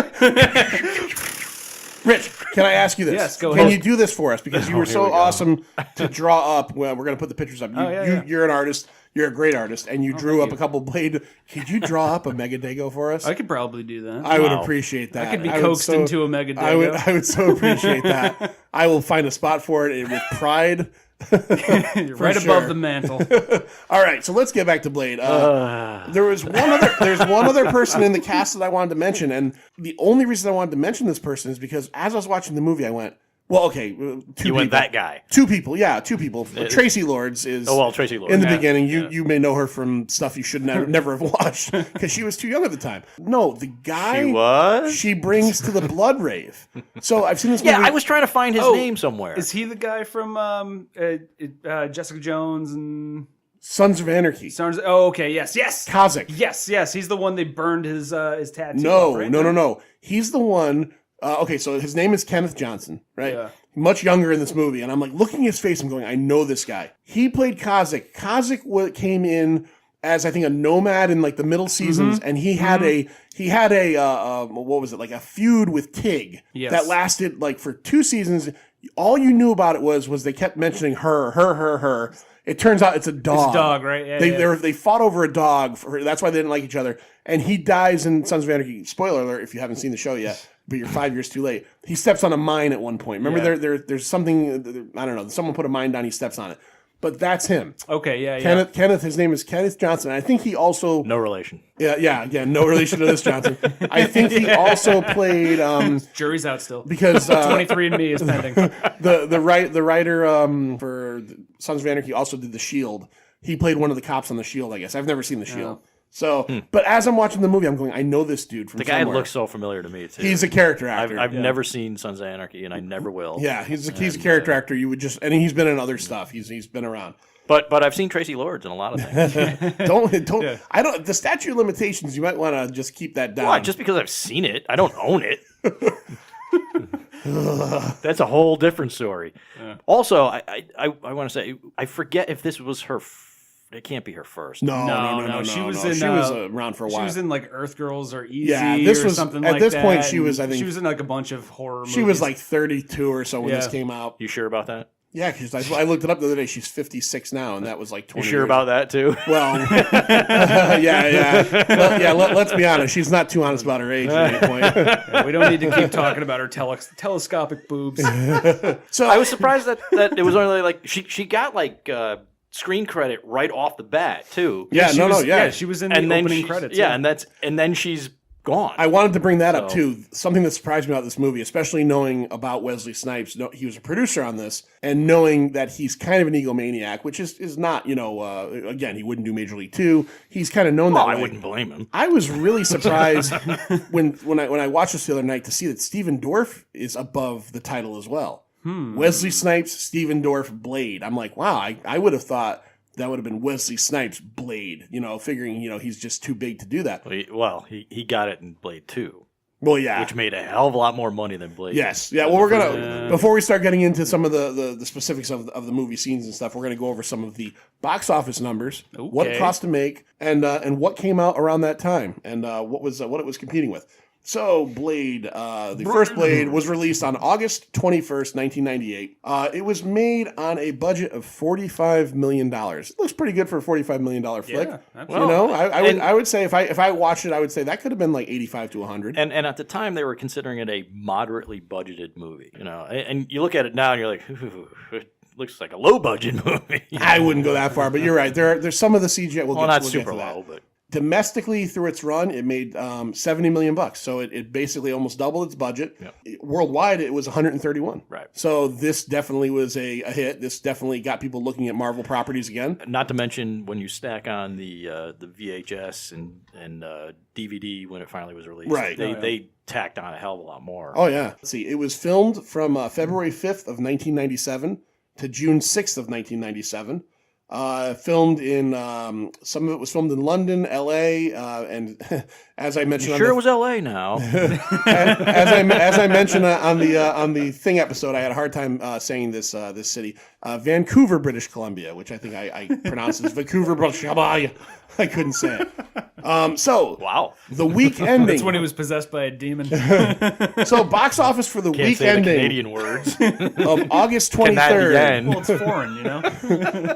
Rich, can I ask you this? Yes, go Can ahead. you do this for us? Because you were so awesome to draw up. Well, we're going to put the pictures up. You're an artist. You're a great artist. And you drew up a couple Blade. Could you draw up a Megadago for us? I could probably do that. I would appreciate that. I could be coaxed into a Megadago. I would so appreciate that. I will find a spot for it with pride. Right above the mantle. All right, so let's get back to Blade. There's one other person in the cast that I wanted to mention, and the only reason I wanted to mention this person is because as I was watching the movie, I went, well, okay, two people. That guy. Two people. Traci Lords is. Oh, well, Traci Lords. In the beginning, you may know her from stuff you should never have watched because she was too young at the time. No, the guy She was? she brings to the blood rave. So I've seen this movie. Yeah, I was trying to find his name somewhere. Is he the guy from Jessica Jones and Sons of Anarchy. Oh, okay, yes. Kazakh. Yes. He's the one they burned his tattoo. No, off, right? no. He's the one. Okay, so his name is Kenneth Johnson, right? Yeah. Much younger in this movie, and I'm like looking at his face. I'm going, I know this guy. He played Kazakh. Kazakh came in as I think a nomad in like the middle seasons, and he had a what was it, like a feud with Tig that lasted like for 2 seasons. All you knew about it was they kept mentioning her. It turns out it's a dog. It's a dog, right? Yeah, They fought over a dog. That's why they didn't like each other. And he dies in Sons of Anarchy. Spoiler alert if you haven't seen the show yet, but you're 5 years too late. He steps on a mine at one point. Remember, there's something, I don't know, someone put a mine down, he steps on it. But that's him. Okay, yeah. Kenneth, his name is Kenneth Johnson. I think he also... No relation. Yeah, no relation to this Johnson. I think he also played... Jury's out still. Because... 23andMe is pending. The writer for Sons of Anarchy also did The Shield. He played one of the cops on The Shield, I guess. I've never seen The Shield. So, but as I'm watching the movie, I'm going, I know this dude from somewhere. The guy looks so familiar to me, too. He's a character actor. I've never seen Sons of Anarchy, and I never will. Yeah, he's a character actor. You would just... And he's been in other stuff. He's been around. But I've seen Traci Lords in a lot of things. don't. Yeah. I don't. The statute of limitations. You might want to just keep that down. Well, just because I've seen it, I don't own it. That's a whole different story. Yeah. Also, I want to say I forget if this was her. It can't be her first. No. She was around for a while. She was in like Earth Girls or Easy. Yeah, this or was something at like this that. point. She was. I think she was in like a bunch of horror movies. She was like 32 or so when this came out. You sure about that? Yeah, because I looked it up the other day. She's 56 now, and that was like 20 You sure years about that, too? Well, yeah. Let's be honest. She's not too honest about her age at any point. We don't need to keep talking about her telescopic boobs. So I was surprised that it was only like she got like screen credit right off the bat, too. Yeah, she was in the opening credits. Yeah, and then she's gone. I wanted to bring that up too. Something that surprised me about this movie, especially knowing about Wesley Snipes. He was a producer on this, and knowing that he's kind of an egomaniac, which is not, again, he wouldn't do Major League 2. He's kind of known that way. I wouldn't blame him. I was really surprised when I watched this the other night to see that Stephen Dorff is above the title as well. Wesley Snipes, Stephen Dorff, Blade. I'm like, wow, I would have thought that would have been Wesley Snipes' Blade, figuring, he's just too big to do that. He got it in Blade 2. Well, yeah. Which made a hell of a lot more money than Blade. Yes. Yeah, well, we're going to, before we start getting into some of the specifics of the movie scenes and stuff, we're going to go over some of the box office numbers, what it cost to make, and what came out around that time, and what it was competing with. So, Blade, the first Blade was released on August 21st, 1998. It was made on a budget of $45 million. It looks pretty good for a $45 million flick. Yeah, I would say if I watched it, I would say that could have been like 85 to 100. And at the time, they were considering it a moderately budgeted movie. And you look at it now and you're like, it looks like a low budget movie. I wouldn't go that far, but you're right. There's some of the CGI. We'll not get super to that. low, but. Domestically, through its run, it made $70 million. So it basically almost doubled its budget. Yep. Worldwide, it was 131. Right. So this definitely was a hit. This definitely got people looking at Marvel properties again. Not to mention when you stack on the VHS and DVD when it finally was released. Right. They tacked on a hell of a lot more. Oh yeah. Let's see. It was filmed from February 5th of 1997 to June 6th of 1997. Filmed in some of it was filmed in London, L.A., and as I mentioned, it was L.A. now. as I mentioned on the Thing episode, I had a hard time saying this city, Vancouver, British Columbia, which I think I pronounced as Vancouver, British Columbia. I couldn't say it. Wow. The week ending. That's when he was possessed by a demon. So box office for the Can't week say ending the Canadian words. of August 23rd. Well, it's foreign,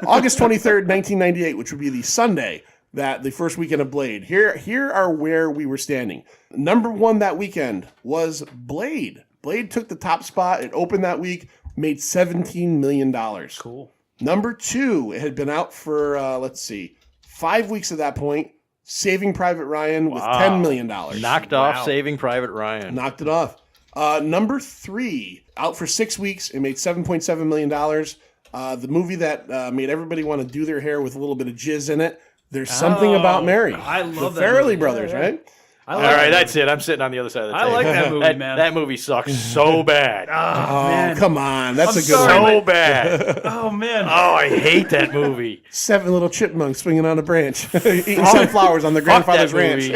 August 23rd, 1998, which would be the Sunday, that the first weekend of Blade. Here are where we were standing. Number one that weekend was Blade. Blade took the top spot. It opened that week, made $17 million. Cool. Number two, it had been out for, 5 weeks at that point. Saving Private Ryan with $10 million. Knocked off Saving Private Ryan. Knocked it off. Number three, out for 6 weeks. It made $7.7 million. The movie that made everybody want to do their hair with a little bit of jizz in it. There's something about Mary. I love the that Farrelly movie. brothers, right? All right, that's it. I'm sitting on the other side of the table. I like that movie, man. That movie sucks so bad. Man. Come on. That's a good sorry, one. So bad. Oh, man. Oh, I hate that movie. 7 little chipmunks swinging on a branch, eating sunflowers on their grandfather's ranch.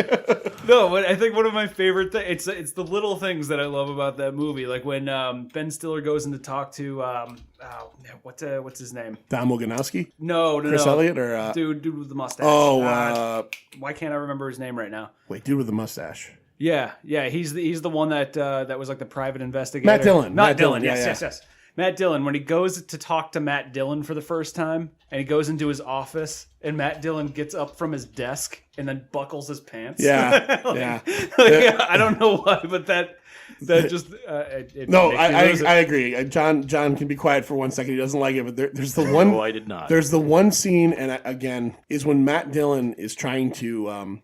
No, but I think one of my favorite things, it's the little things that I love about that movie. Like when Ben Stiller goes in to talk to, what's his name? Dom Oganowski? No. Chris Elliott? Or dude with the mustache. Why can't I remember his name right now? Wait, dude with the mustache. Yeah, he's the one that was like the private investigator. Matt Dillon. Matt Dillon. Yes. Matt Dillon, when he goes to talk to Matt Dillon for the first time, and he goes into his office, and Matt Dillon gets up from his desk and then buckles his pants. Yeah, I don't know why, but that just I agree. John can be quiet for 1 second. He doesn't like it, but there's the one. No, I did not. There's the one scene, and again, is when Matt Dillon is trying to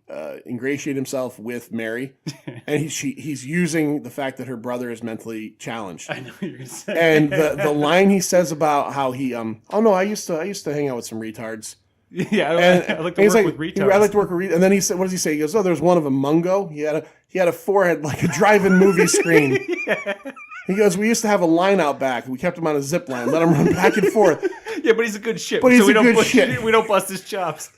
ingratiate himself with Mary, and he's using the fact that her brother is mentally challenged. I know what you're gonna say. And the line he says about how he I used to hang out with some retards. Yeah, I like to work with retards. I like to work with retards. And then he said, what does he say? He goes, oh, there's one of them, Mungo. He had a forehead like a drive-in movie screen. Yeah. He goes, we used to have a line out back. We kept him on a zip line, let him run back and forth. Yeah, but he's a good shit. But he's so we a don't good shit. We don't bust his chops.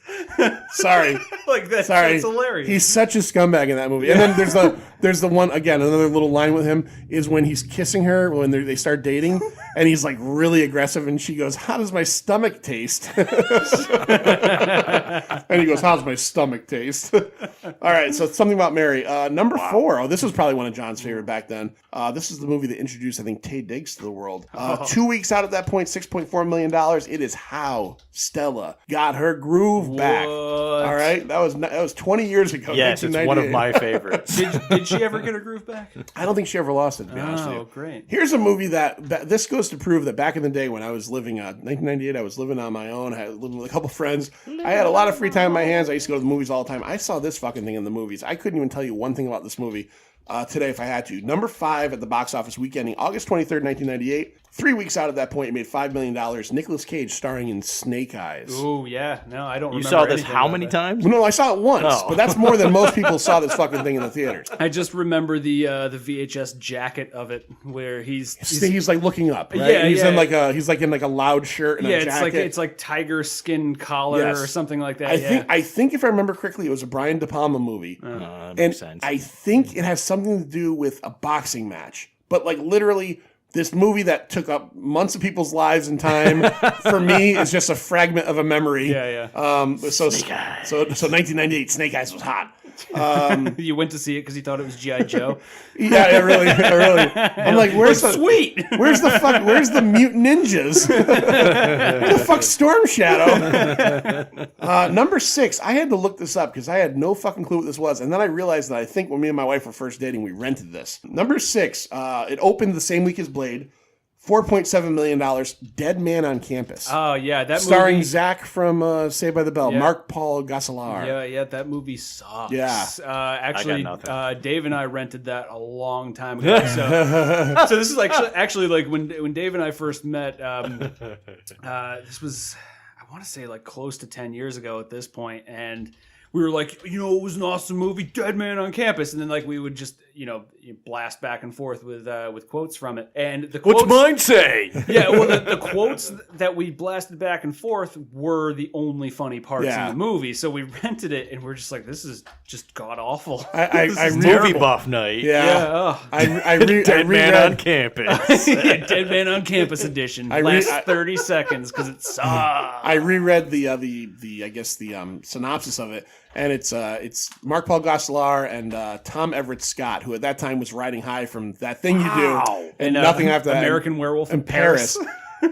Sorry. That's hilarious. He's such a scumbag in that movie. Yeah. And then there's the one, again, another little line with him is when he's kissing her when they start dating, and he's like really aggressive, and she goes, how does my stomach taste? And he goes, how's my stomach taste? All right, so something about Mary. Number 4. Oh, this was probably one of John's favorite back then. This is the movie that introduced, I think, Taye Diggs to the world. 2 weeks out at that point, $6.4 million. It is how Stella got her groove back. Zack. All right, that was 20 years ago. Yes, it's one of my favorites. Did she ever get her groove back? I don't think she ever lost it, to be honest with you. Great. Here's a movie that this goes to prove that back in the day when I was living, 1998, I was living on my own. I was living with a couple friends. I had a lot of free time in my hands. I used to go to the movies all the time. I saw this fucking thing in the movies. I couldn't even tell you one thing about this movie today if I had to. Number 5 at the box office weekending, August 23rd, 1998. 3 weeks out of that point, it made $5 million. Nicolas Cage starring in Snake Eyes. Oh, yeah. No, I don't remember. You saw this anything how about many that. times? No, I saw it once, Oh. but that's more than most people saw this fucking thing in the theaters. I just remember the VHS jacket of it, where he's like looking up, right? Yeah, he's yeah. in like a loud shirt and a jacket. it's like tiger skin collar Yes. or something like that. I think if I remember correctly, it was a Brian De Palma movie, That and makes sense. I think it has something to do with a boxing match. But like literally, this movie that took up months of people's lives and time for me is just a fragment of a memory. Yeah. So 1998, Snake Eyes was hot. You went to see it because you thought it was G.I. Joe. Yeah, I really. I'm like, where's the Sweet. Where's the mutant ninjas? Where the fuck's Storm Shadow? Number 6. I had to look this up because I had no fucking clue what this was, and then I realized that I think when me and my wife were first dating, we rented this. Number 6. It opened the same week as Blade. $4.7 million. Dead Man on Campus. Oh yeah, that Starring movie. Zach from Saved by the Bell. Yeah. Mark Paul Gosselaar. Yeah, that movie sucks. Yeah. Actually, nothing. Dave and I rented that a long time ago. So this is actually like when Dave and I first met. This was, I want to say, like close to 10 years ago at this point, and we were like, it was an awesome movie, Dead Man on Campus, and then like we would just blast back and forth with quotes from it, and the quotes, What's mine say? yeah, well, the quotes that we blasted back and forth were the only funny parts in the movie. So we rented it, and we're just like, this is just god awful. I Movie buff night. Yeah. I Dead Man on reread. Campus. Dead Man on Campus edition. Last 30 seconds because it sucks. I reread the I guess the synopsis of it, and it's Mark Paul Gosselaar and Tom Everett Scott, who at that time was riding high from That Thing You Do and nothing after that. American Werewolf in Paris.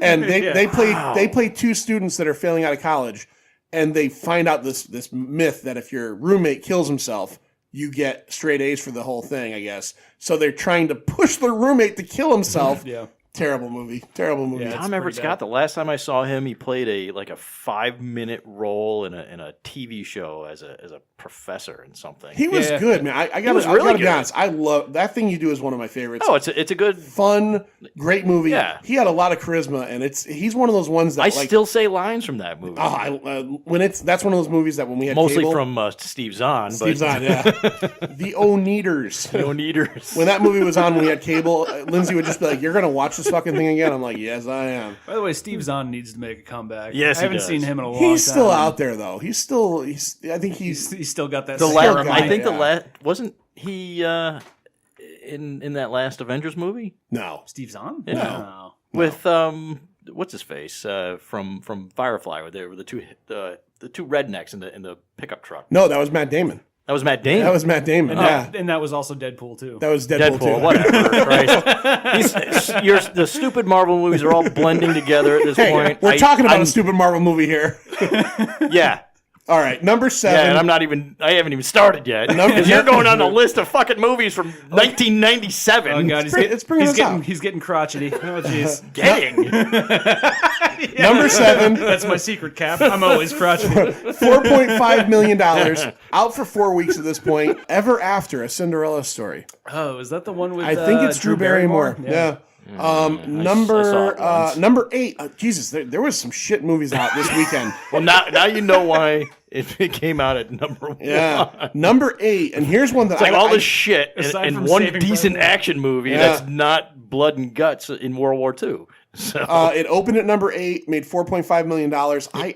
And they Yeah. they play two students that are failing out of college, and they find out this myth that if your roommate kills himself, you get straight A's for the whole thing, I guess. So they're trying to push their roommate to kill himself. Yeah. Terrible movie. Yeah, Tom Everett Scott. The last time I saw him, he played a 5-minute role in a TV show as a professor in something. He was good, man. I gotta be honest. I love That Thing You Do is one of my favorites. Oh, it's a good, fun, great movie. Yeah. He had a lot of charisma, and he's one of those ones that I still say lines from that movie. That's one of those movies that when we had Mostly cable, from Steve Zahn. Steve Zahn, yeah. The O-Neaters. No Neaters. When that movie was on, when we had cable, Lindsay would just be like, "You're gonna watch this fucking thing again?" I'm like, "Yes, I am." By the way, Steve Zahn needs to make a comeback. Yes, I haven't he does. seen him in a long time. He's still out there though. I think He's still got that. The Still last, guy, I think yeah. the last wasn't he in that last Avengers movie no. Steve Zahn? Yeah. No. with what's his face from Firefly, where they were the two rednecks in the pickup truck. No, that was Matt Damon. That was Matt Damon. That was Matt Damon. Yeah, And that was also Deadpool too. that was Deadpool, too. Whatever. Christ. The stupid Marvel movies are all blending together at this Hey, point. we're talking about a stupid Marvel movie here. Yeah. All right, number 7. Yeah, and I haven't even started yet. Because you're going on a list of fucking movies from 1997. Oh god, it's bringing us out. he's getting crotchety. Oh jeez. Getting. Number 7. That's my secret, Cap. I'm always crotchety. $4.5 million. Out for 4 weeks at this point. Ever After, A Cinderella Story. Oh, is that the one with? I think it's Drew Barrymore. Yeah. I saw it once. Number 8. Jesus, there was some shit movies out this weekend. Well, now you know why it came out at number 1. Yeah. Number 8, and here's one that It's like all this shit Aside and from one Saving decent Private Ryan. action movie Yeah. that's not blood and guts in World War II. So It opened at number 8, made $4.5 million.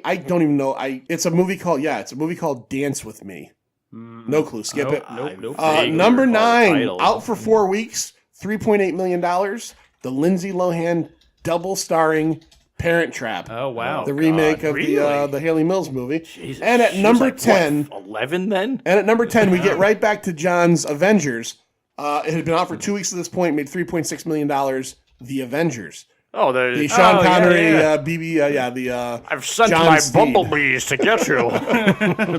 I don't even know. It's a movie called Dance With Me. No clue. Skip it. Nope. vaguely Number recall the 9, title. out for 4 weeks, $3.8 million. The Lindsay Lohan double starring Parent Trap. Oh wow. The remake of really? the Haley Mills movie. Jesus, And at she was number like, 10, what, 11 then? and at number 10, we get right back to John's Avengers. It had been out for 2 weeks at this point, made $3.6 million. The Avengers. Oh, the Sean Connery, I've sent John my Steed. bumblebees to get you.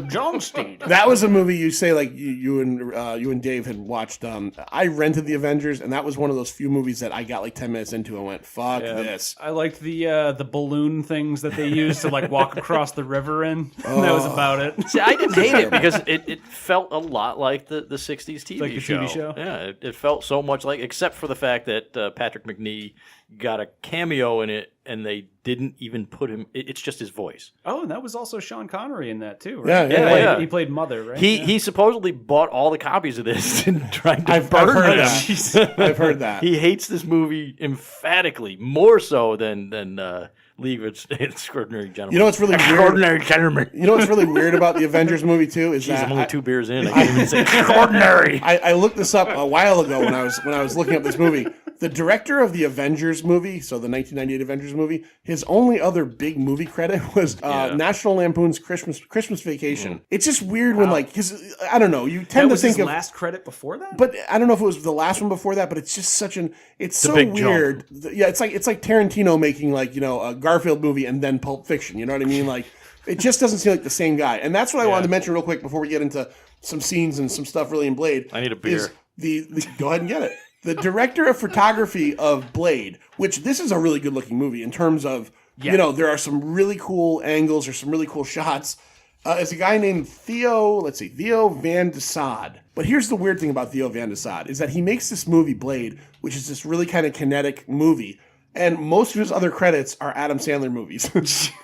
John Steed. That was a movie you say like you and Dave had watched. I rented The Avengers, and that was one of those few movies that I got like 10 minutes into and went, "Fuck this." I liked the balloon things that they used to like walk across the river in. That was about it. See, I didn't hate it because it felt a lot like the 60s TV Like the show. TV show? Yeah, it felt so much like, except for the fact that Patrick McNee got a cameo in it, and they didn't even put him. It's just his voice. Oh, and that was also Sean Connery in that too, right? Yeah. He played Mother, right? He supposedly bought all the copies of this and tried to I've burn heard them. that. I've heard that. He hates this movie emphatically, more so than League of Extraordinary Gentlemen. You know what's really weird? Extraordinary Gentlemen. You know what's really weird about the Avengers movie too is Jeez, that I'm only 2 beers in. I can't even say extraordinary. I looked this up a while ago when I was looking up this movie. The director of the Avengers movie, so the 1998 Avengers movie, his only other big movie credit was National Lampoon's Christmas Vacation. It's just weird when because I don't know, you tend that to think his of last credit before that. but I don't know if it was the last one before that, but it's just it's so big weird. Yeah, it's like Tarantino making a Garfield movie and then Pulp Fiction. You know what I mean? Like it just doesn't seem like the same guy. And that's what I wanted to mention real quick before we get into some scenes and some stuff really in Blade. I need a beer. is go ahead and get it. The director of photography of Blade, which this is a really good looking movie in terms of, there are some really cool angles or some really cool shots. It's a guy named Theo Van de Sade. But here's the weird thing about Theo Van de Sade is that he makes this movie Blade, which is this really kind of kinetic movie. And most of his other credits are Adam Sandler movies.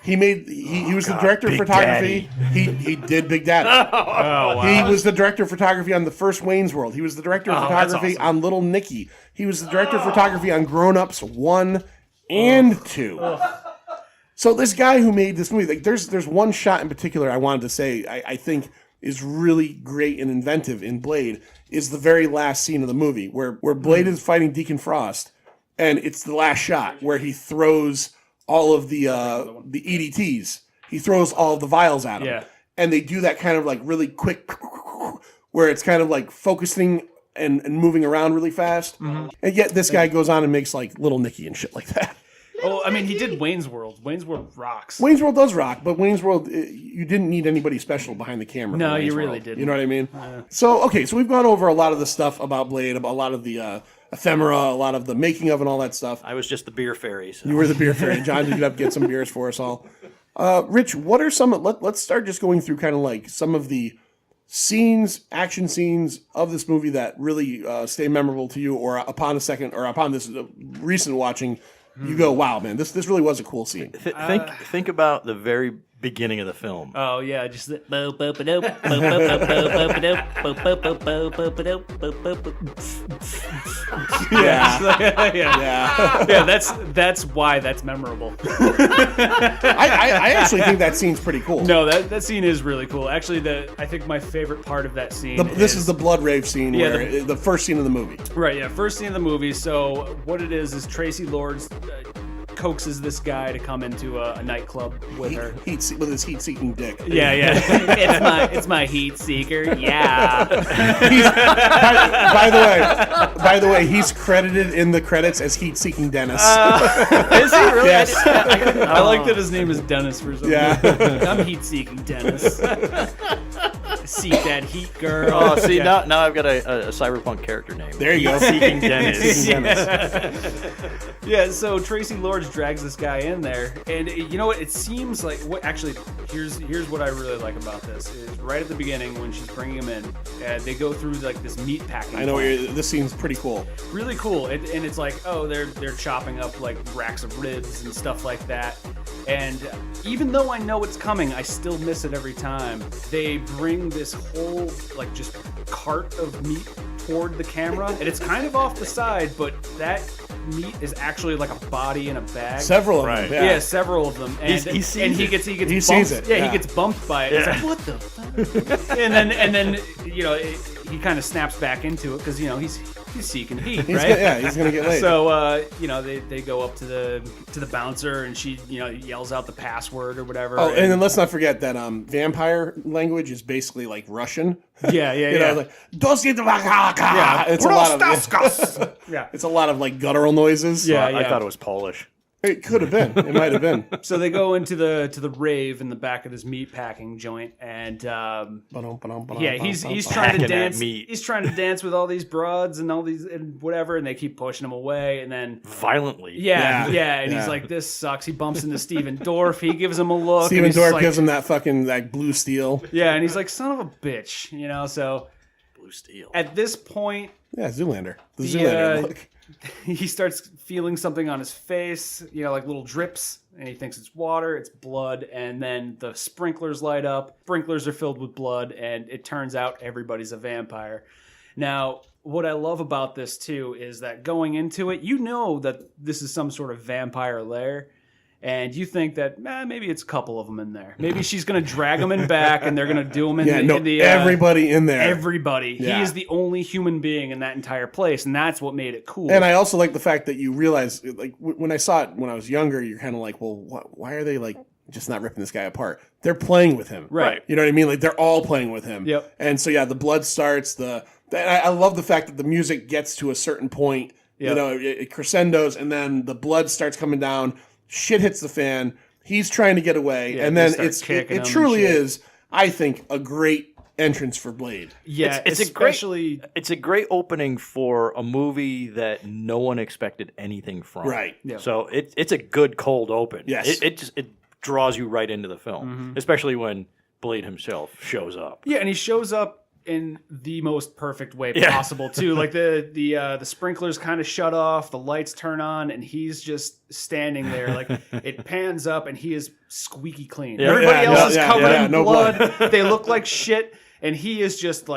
he was the director of photography. He did Big Daddy. Wow. He was the director of photography on the first Wayne's World. He was the director of photography on Little Nicky. He was the director of photography on Grown Ups 1 and 2. So this guy who made this movie, like there's one shot in particular I wanted to say I think is really great and inventive in Blade, is the very last scene of the movie where Blade is fighting Deacon Frost. And it's the last shot where he throws all of the EDTs. He throws all of the vials at him. Yeah. And they do that kind of like really quick, where it's kind of like focusing and moving around really fast. Mm-hmm. And yet this guy goes on and makes like Little Nicky and shit like that. Well, I mean, he did Wayne's World. Wayne's World rocks. Wayne's World does rock, but Wayne's World, you didn't need anybody special behind the camera. No, for Wayne's you really World. didn't. You know what I mean? So we've gone over a lot of the stuff about Blade, about a lot of the ephemera, a lot of the making of and all that stuff. I was just the beer fairy. So. You were the beer fairy. John did get some beers for us all. Rich, what are some? Let's start just going through kind of like some of the action scenes of this movie that really stay memorable to you, or upon this recent watching, you go, wow, man, this really was a cool scene. Think about the very beginning of the film. Oh yeah, just the, yeah. That's why that's memorable. I actually think that scene's pretty cool. No, that scene is really cool. Actually, I think my favorite part of that scene. This is the blood rave scene, Yeah, the first scene of the movie. Right, yeah, first scene of the movie. So what it is Traci Lords coaxes this guy to come into a nightclub with her. With his heat-seeking dick. Yeah. it's my heat seeker. Yeah. By the way, he's credited in the credits as heat-seeking Dennis. Is he really? Yes. I like that his name is Dennis for some reason. Yeah. I'm heat seeking Dennis. Seek that heat, girl. Oh, see, now I've got a cyberpunk character name. There you go. Seeking Dennis. Yeah, so Traci Lords drags this guy in there, and you know what? It seems like here's what I really like about this is right at the beginning when she's bringing him in, they go through like this meat packing. I know this scene's pretty cool. Really cool, and it's like they're chopping up like racks of ribs and stuff like that. And even though I know it's coming, I still miss it every time. They bring this whole like just cart of meat toward the camera, and it's kind of off the side, but that meat is actually like a body in a bag. Several of them. Yeah, several of them. And he sees and he it. gets He bumped. sees it. Yeah, he gets bumped by it. It's like, what the fuck? and then he kind of snaps back into it because he's seeking heat, right? He's gonna get laid. So they go up to the bouncer, and she yells out the password or whatever. Oh, and then let's not forget that vampire language is basically like Russian. Yeah. Like, it's a lot of yeah. it's a lot of like guttural noises. Yeah, I thought it was Polish. It could have been. It might have been. So they go into the rave in the back of this meat packing joint, and he's trying to dance. He's trying to dance with all these broads and all these and whatever, and they keep pushing him away, and then violently. And he's like, "This sucks." He bumps into Stephen Dorff. He gives him a look. Stephen Dorff gives him that fucking blue steel. Yeah, and he's like, "Son of a bitch," So blue steel. At this point, Zoolander. The Zoolander look. He starts feeling something on his face, like little drips, and he thinks it's water, it's blood, and then the sprinklers light up. Sprinklers are filled with blood, and it turns out everybody's a vampire. Now, what I love about this, too, is that going into it, you know that this is some sort of vampire lair, and you think that maybe it's a couple of them in there. Maybe she's going to drag them in back, and they're going to do them in the everybody in there. Everybody. Yeah. He is the only human being in that entire place, and that's what made it cool. And I also like the fact that you realize, like, when I saw it when I was younger, you're kind of like, well, why are they, like, just not ripping this guy apart? They're playing with him. Right. You know what I mean? Like, they're all playing with him. Yep. And so, the blood starts. I love the fact that the music gets to a certain point. Yep. It crescendos, and then the blood starts coming down. Shit hits the fan. He's trying to get away, and then it truly is, I think, a great entrance for Blade. Yeah, it's a great opening for a movie that no one expected anything from. Right. Yeah. So it's a good cold open. Yes. It draws you right into the film, especially when Blade himself shows up. Yeah, and he shows up in the most perfect way possible too. Like the sprinklers kind of shut off, the lights turn on, and he's just standing there. Like it pans up, and he is squeaky clean. Everybody else is covered in blood. They look like shit, and he is just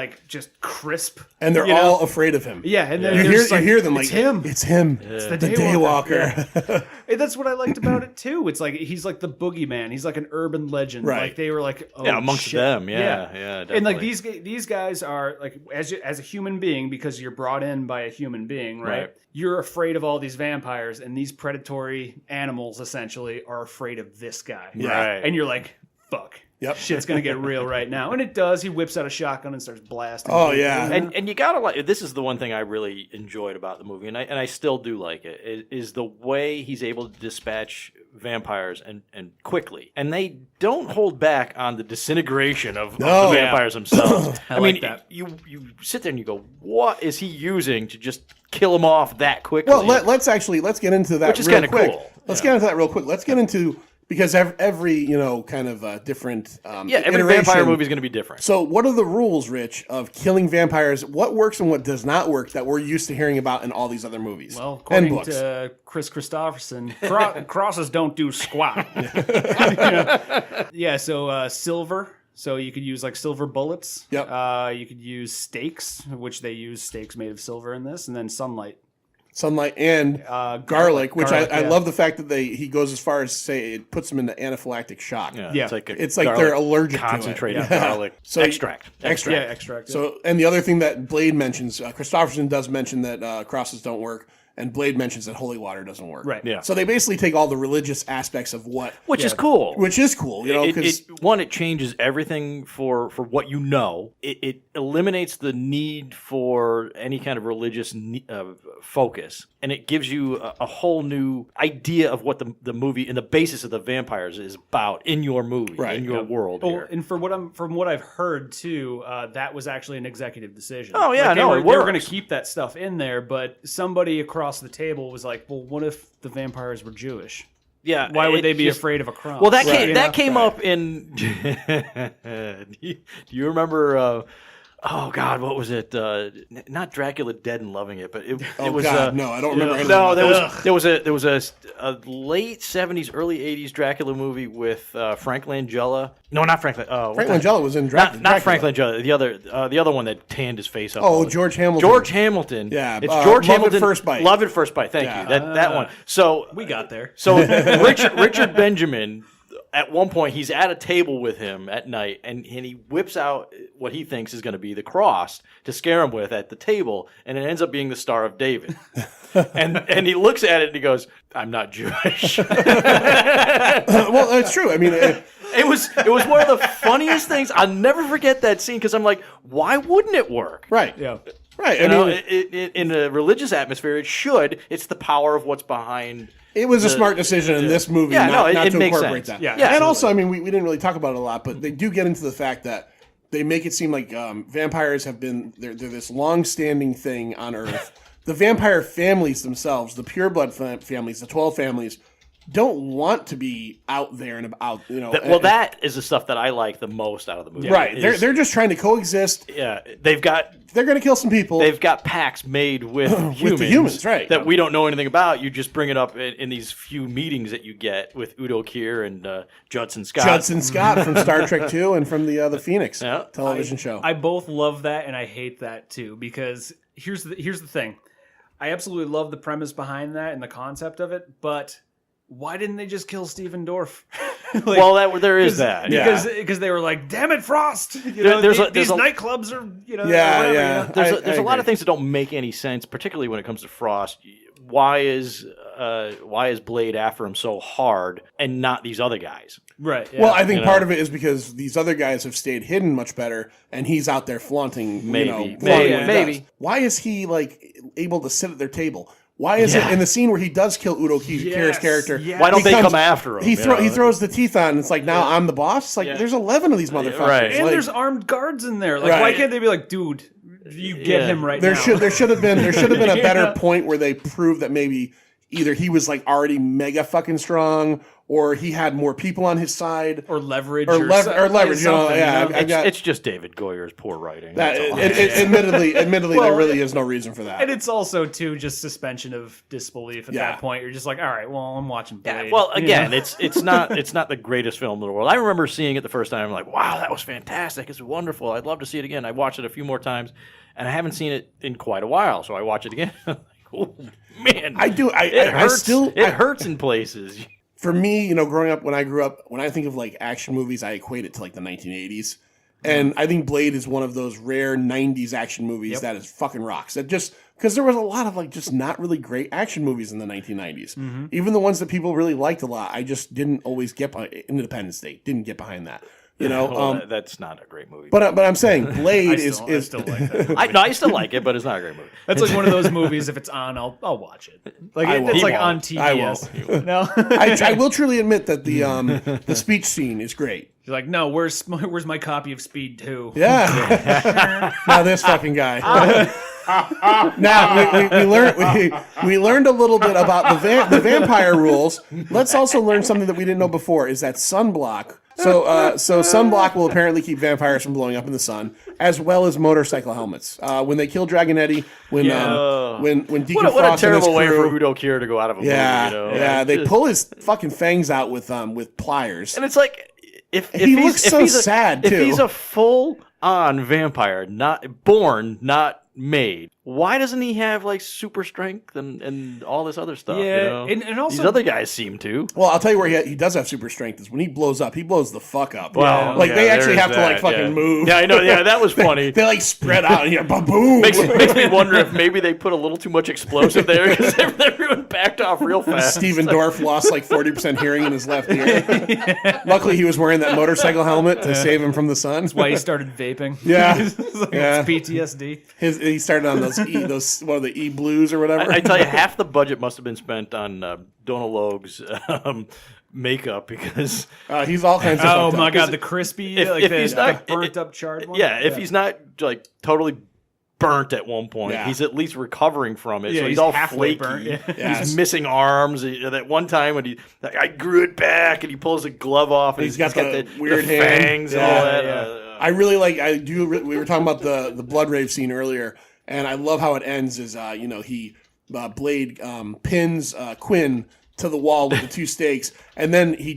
crisp. And they're all afraid of him. Yeah, and then you hear them like, it's him. It's him. It's the Daywalker. Yeah. And that's what I liked about it too. It's like he's like the boogeyman. He's like an urban legend. Right. Like they were like, amongst shit. them. Yeah, definitely. And like these guys are like as a human being, because you're brought in by a human being, right? You're afraid of all these vampires, and these predatory animals essentially are afraid of this guy. Yeah. Right. And you're like, fuck. Yep. Shit's gonna get real right now, and it does. He whips out a shotgun and starts blasting. Oh yeah, and you gotta like. This is the one thing I really enjoyed about the movie, and I still do like it. Is the way he's able to dispatch vampires and quickly, and they don't hold back on the disintegration of the vampires themselves. I mean, that. You sit there and you go, what is he using to just kill them off that quickly? Well, let's get into that. Which is kind of cool. Let's get into that real quick. Let's get into. Because every kind of different every vampire movie is going to be different. So what are the rules, Rich, of killing vampires? What works and what does not work that we're used to hearing about in all these other movies? Well, according to Chris Christopherson, crosses don't do squat. So silver. So you could use like silver bullets. Yep. You could use stakes, which they use stakes made of silver in this, and then sunlight and garlic, which I yeah. love the fact that he goes as far as to say it puts them into anaphylactic shock. Yeah. It's like they're allergic concentrated to it. garlic. So extract. Yeah, extract. Yeah. So, and the other thing that Blade mentions, Christopherson does mention that crosses don't work, and Blade mentions that holy water doesn't work. Right. Yeah. So they basically take all the religious aspects of which is cool. Which is cool, because it changes everything for what you know. It eliminates the need for any kind of religious focus, and it gives you a whole new idea of what the movie and the basis of the vampires is about in your movie, in your world. Here. And from what I've heard too, that was actually an executive decision. Oh yeah, they were works. going to keep that stuff in there, but somebody across the table was like, "Well, what if the vampires were Jewish? Yeah, why would they be afraid of a cross?" Well, that came up in. Do you remember? Oh God, what was it? Not Dracula Dead and Loving It, but it was. No, I don't remember. No, there was a late '70s, early '80s Dracula movie with Frank Langella. No, not Frank. Frank Langella was in Dracula. Not Frank Langella. The other one that tanned his face up. Oh, George Hamilton. George Hamilton. Yeah, it's George Hamilton. Love at First Bite. Love at First Bite. Thank you. That one. So we got there. So Richard Benjamin. At one point, he's at a table with him at night, and he whips out what he thinks is going to be the cross to scare him with at the table, and it ends up being the Star of David. and he looks at it and he goes, "I'm not Jewish." Well, it's true. I mean, it was one of the funniest things. I'll never forget that scene because I'm like, why wouldn't it work? Right. Yeah. Right. You know, in a religious atmosphere, it should. It's the power of what's behind. It was a smart decision in this movie Yeah, not it to makes incorporate sense. that. Yeah, And absolutely. also, I mean, we didn't really talk about it a lot, but they do get into the fact that they make it seem like vampires have been they're this long-standing thing on Earth. The vampire families themselves, the pureblood families, the 12 families, don't want to be out there and about. You know, That is the stuff that I like the most out of the movie. right? is- They're just trying to coexist. yeah, they've got They're going to kill some people. They've got pacts made with humans, the humans, right. that we don't know anything about. You just bring it up in these few meetings that you get with Udo Kier and Judson Scott. Judson Scott from Star Trek 2 and from the Phoenix television show. I both love that and I hate that too, because here's the thing. I absolutely love the premise behind that and the concept of it, but why didn't they just kill Stephen Dorff? There is that. Because they were like, damn it, Frost! You know, There's these a- nightclubs are, you know, Yeah, whatever, yeah. you know? There's I a lot of agree. things that don't make any sense, particularly when it comes to Frost. Why is Blade after him so hard and not these other guys? Right. Yeah. Well, I think part of it is because these other guys have stayed hidden much better, and he's out there flaunting. Maybe. Flaunting what he Maybe. does. Why is he like able to sit at their table? Why is it in the scene where he does kill Udo Kier's character? yes. Why don't he they comes- come after him? He you know? throws the teeth on, and it's like, now I'm the boss. It's like, there's 11 of these motherfuckers. Right. and Like, there's armed guards in there. Like, Right. why can't they be like, dude, you get him right there now? should have been a better Yeah. point where they prove that maybe either he was like already mega fucking strong, or he had more people on his side, or leverage, or leverage. You know, something, yeah, you know? I got It's just David Goyer's poor writing. that. That's all. Admittedly, Well, there really is no reason for that. And it's also too just suspension of disbelief at Yeah. that point. You're just like, all right, well, I'm watching Blade. Well, you again, know? it's not the greatest film in the world. I remember seeing it the first time. I'm like, wow, that was fantastic. It's wonderful. I'd love to see it again. I watched it a few more times, and I haven't seen it in quite a while. So I watch it again. Oh, man, I do. It hurts. It It hurts in places. For me, you know, growing up, when I grew up, when I think of like action movies, I equate it to like the 1980s. And I think Blade is one of those rare 90s action movies that is fucking rocks. That just, because there was a lot of like just not really great action movies in the 1990s. Even the ones that people really liked a lot, I just didn't always get behind. Independence Day, didn't get behind that. You know, Well, that's not a great movie. but I'm saying Blade I still like that. I still like it, but it's not a great movie. That's like one of those movies. If it's on, I'll watch it. Like I will. it's He like won't. on TV. I will. yes. No, I will truly admit that the speech scene is great. you're like, no. Where's my copy of Speed 2? Yeah. Now this fucking guy. Now we learned a little bit about the vampire rules. Let's also learn something that we didn't know before: is that sunblock. So sunblock will apparently keep vampires from blowing up in the sun, as well as motorcycle helmets. When they kill Dragonetti, when Deacon What a Frost and his terrible way crew, for Udo Kier to go out of a yeah, movie. You know? yeah, they Just- pull his fucking fangs out with pliers. and it's like if He he's, looks if so he's a, sad, If too. he's a full-on vampire, not born, not made, why doesn't he have like super strength and all this other stuff? Yeah, you know? and also- these other guys seem to. Well, I'll tell you where he does have super strength is when he blows up. He blows the fuck up. Well, like yeah, they actually there have is to like that, fucking yeah. move. Yeah, I know. Yeah, that was funny. They like spread out and boom. makes me wonder if maybe they put a little too much explosive there because everyone backed off real fast. Stephen Dorff lost like 40% hearing in his left ear. Luckily, he was wearing that motorcycle helmet to save him from the sun. Why he started vaping? Yeah, It's yeah. PTSD. He started on those what are the blues or whatever. I tell you, half the budget must have been spent on Donald Logue's makeup because He's all kinds of. Oh fucked my up. god, the crispy, if like he's the not- burnt up charred one. yeah, if he's not like totally burnt at one point, Yeah. he's at least recovering from it. Yeah, so he's he's all halfway flaky. burnt, yeah. Yes. He's missing arms. That one time when I grew it back, and he pulls the glove off, and He's got the weird hand. fangs and Yeah, all that. yeah. I really like. We were talking about the blood rave scene earlier, and I love how it ends. Is he Blade pins Quinn to the wall with the two stakes, and then he's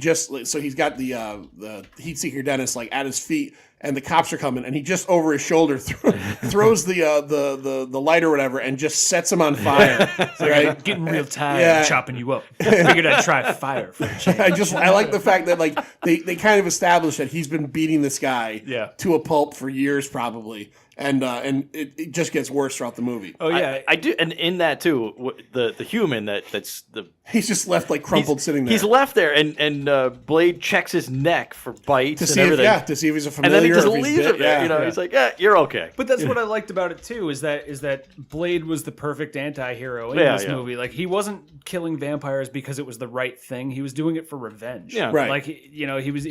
got the heat seeker dentist like at his feet, and the cops are coming, and he just over his shoulder throws the light or whatever, and just sets him on fire. Right? Getting real tired, Yeah. chopping you up. Figured I'd try fire for a change. I like the fact that like they kind of established that he's been beating this guy Yeah. to a pulp for years probably, and it just gets worse throughout the movie. Oh yeah, I do, and in that too, the human that's the He's just left like crumpled sitting there. He's left there, and Blade checks his neck for bites to and see everything. to see if he's a And familiar. then he just or if he's leaves dead. him there. You know, he's like, "Yeah, you're okay." But that's what I liked about it too. Is that Blade was the perfect anti-hero in this movie. Like he wasn't killing vampires because it was the right thing. He was doing it for revenge. Yeah. Right. Like he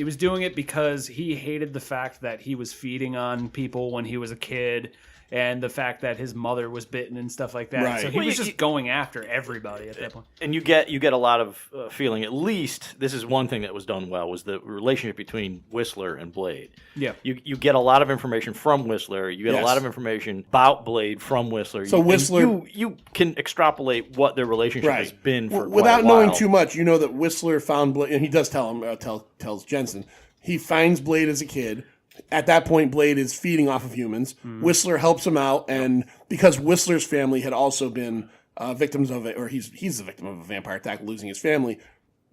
was doing it because he hated the fact that he was feeding on people when he was a kid. And the fact that his mother was bitten and stuff like that. Right. So he was just going after everybody at that point. And you get a lot of feeling. At least this is one thing that was done well, was the relationship between Whistler and Blade. Yeah. You get a lot of information from Whistler. You get a lot of information about Blade from Whistler. So Whistler, you can extrapolate what their relationship has been for without quite a while. knowing too much. You know that Whistler found Blade, and he does tell him tells Jensen he finds Blade as a kid. At that point, Blade is feeding off of humans. Whistler helps him out, and because Whistler's family had also been victims of it, or he's the victim of a vampire attack, losing his family,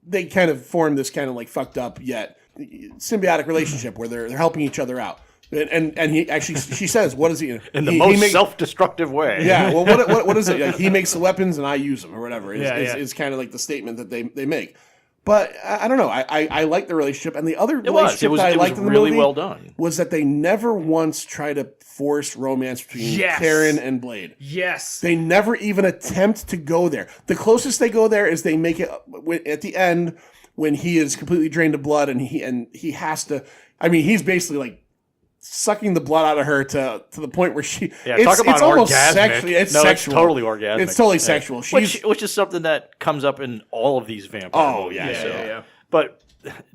they kind of form this kind of like fucked up yet symbiotic relationship where they're helping each other out. And he actually, she says, "What is he in the most self-destructive way?" Yeah. Well, what is it? Like, he makes the weapons and I use them, or whatever. Is kind of like the statement that they make. But I don't know. I like the relationship, and the other relationship that I liked in the really movie well done. was that they never once try to force romance between Karen and Blade. Yes, they never even attempt to go there. The closest they go there is they make it at the end when he is completely drained of blood, and he has to. I mean, he's basically like sucking the blood out of her to the point where she. Talk about it's almost orgasmic. sexual. It's no, sexual. It's totally orgasmic. It's totally sexual. Which is something that comes up in all of these vampire movies. Yeah. But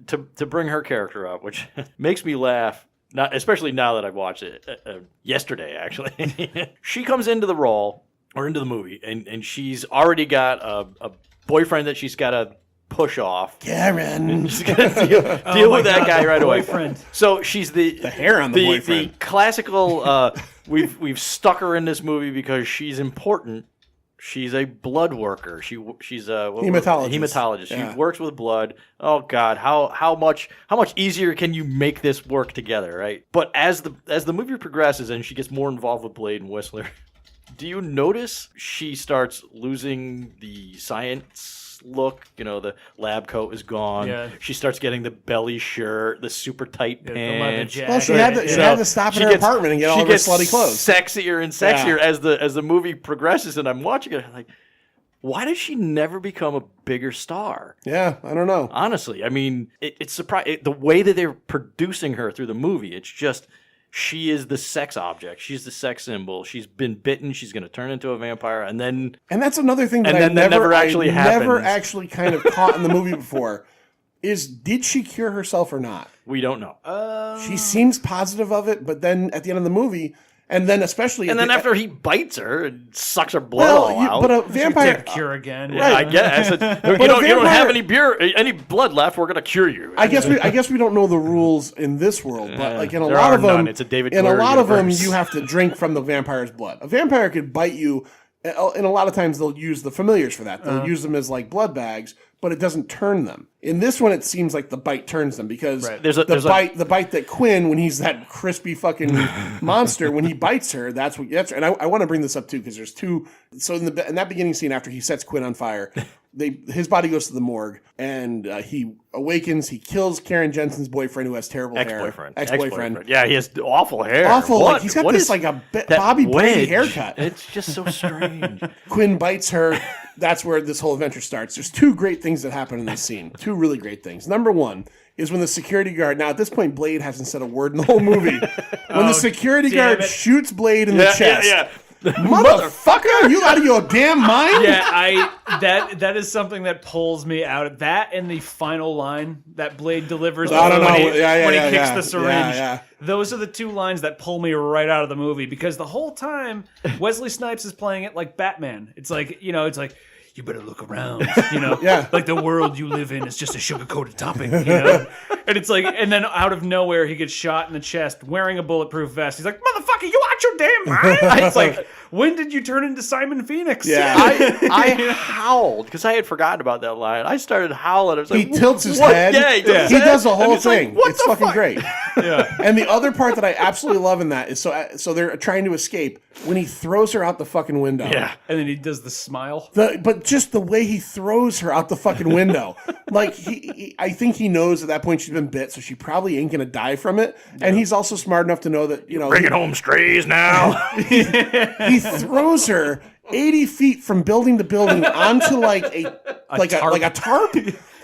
to bring her character up, which makes me laugh, not especially now that I've watched it yesterday, actually. She comes into the role or into the movie, and she's already got a boyfriend that she's got to push off. Karen. She's gonna deal with that guy right away. Boyfriend. So she's the hair on the boyfriend. The classical. We've stuck her in this movie because she's important. She's a blood worker. She's a hematologist. Yeah. She works with blood. Oh God, how much easier can you make this work together, right? But as the movie progresses and she gets more involved with Blade and Whistler, do you notice she starts losing the science look? You know, the lab coat is gone. Yeah. She starts getting the belly shirt, the super tight pants. Well, she had to stop in her apartment and get all of her slutty clothes. Sexier and sexier as the movie progresses, and I'm watching it. I'm like, why did she never become a bigger star? Yeah, I don't know. Honestly, I mean, it's surprising the way that they're producing her through the movie. It's just. She is the sex object. She's the sex symbol. She's been bitten. She's going to turn into a vampire, and that's another thing that I never actually kind of caught in the movie before. Is did she cure herself or not? We don't know. She seems positive of it, but then at the end of the movie, and then especially, and then after he bites her and sucks her blood all out, but a vampire cure again. Yeah, right. I guess you don't have any blood left. We're gonna cure you. I guess we don't know the rules in this world, but like in a there lot are of them, none. It's a David in a Goyer lot of them, universe. you have to drink from the vampire's blood. A vampire could bite you, and a lot of times they'll use the familiars for that. They'll use them as like blood bags, but it doesn't turn them. In this one, it seems like the bite turns them because the bite that Quinn, when he's that crispy fucking monster, when he bites her, that's. And I want to bring this up too because there's two. So in that beginning scene after he sets Quinn on fire, his body goes to the morgue and he awakens. He kills Karen Jensen's boyfriend who has terrible hair. Ex-boyfriend. Yeah, he has awful hair. Awful. Like he's got this like a Bobby Brady haircut. It's just so strange. Quinn bites her. That's where this whole adventure starts. There's two great things that happen in this scene. Two really great things. Number one is when the security guard, now at this point, Blade hasn't said a word in the whole movie. When the security guard shoots Blade in the chest. Yeah. Motherfucker, you out of your damn mind? Yeah, that is something that pulls me out. That and the final line that Blade delivers when he kicks the syringe. Yeah. Those are the two lines that pull me right out of the movie because the whole time Wesley Snipes is playing it like Batman. It's like, you better look around, like the world you live in is just a sugar-coated topping, And it's like, and then out of nowhere, he gets shot in the chest wearing a bulletproof vest. He's like, motherfucker, you out your damn mind? It's like, when did you turn into Simon Phoenix? Yeah. I howled because I had forgotten about that line. I started howling. I was like, He tilts his what? head. Yeah, he tilts his He head. does the whole And it's like, thing. what It's the fucking fuck? great. Yeah. And the other part that I absolutely love in that is so they're trying to escape when he throws her out the fucking window. Yeah. And then he does the smile. But just the way he throws her out the fucking window, like I think he knows at that point she's been bit, so she probably ain't gonna die from it. And he's also smart enough to know that Bring it home, strays now. he throws her 80 feet from building to building onto like a tarp.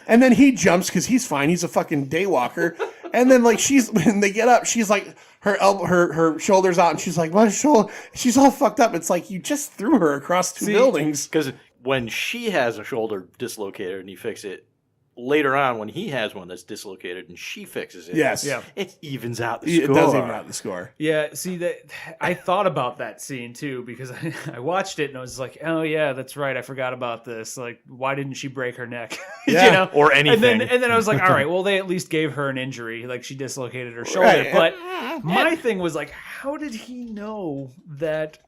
And then he jumps because he's fine. He's a fucking daywalker. And then like when they get up, she's like her shoulders out, and she's like, my shoulder. She's all fucked up. It's like you just threw her across two buildings. Because when she has a shoulder dislocated and you fix it, later on when he has one that's dislocated and she fixes it, Yes. Yeah. it evens out the score. It does even out the score. Yeah, see that I thought about that scene too because I watched it and I was like, oh yeah, that's right, I forgot about this. Like, why didn't she break her neck? Yeah. Or anything. And then I was like, all right, well they at least gave her an injury, like she dislocated her shoulder. Right. But my thing was like, how did he know that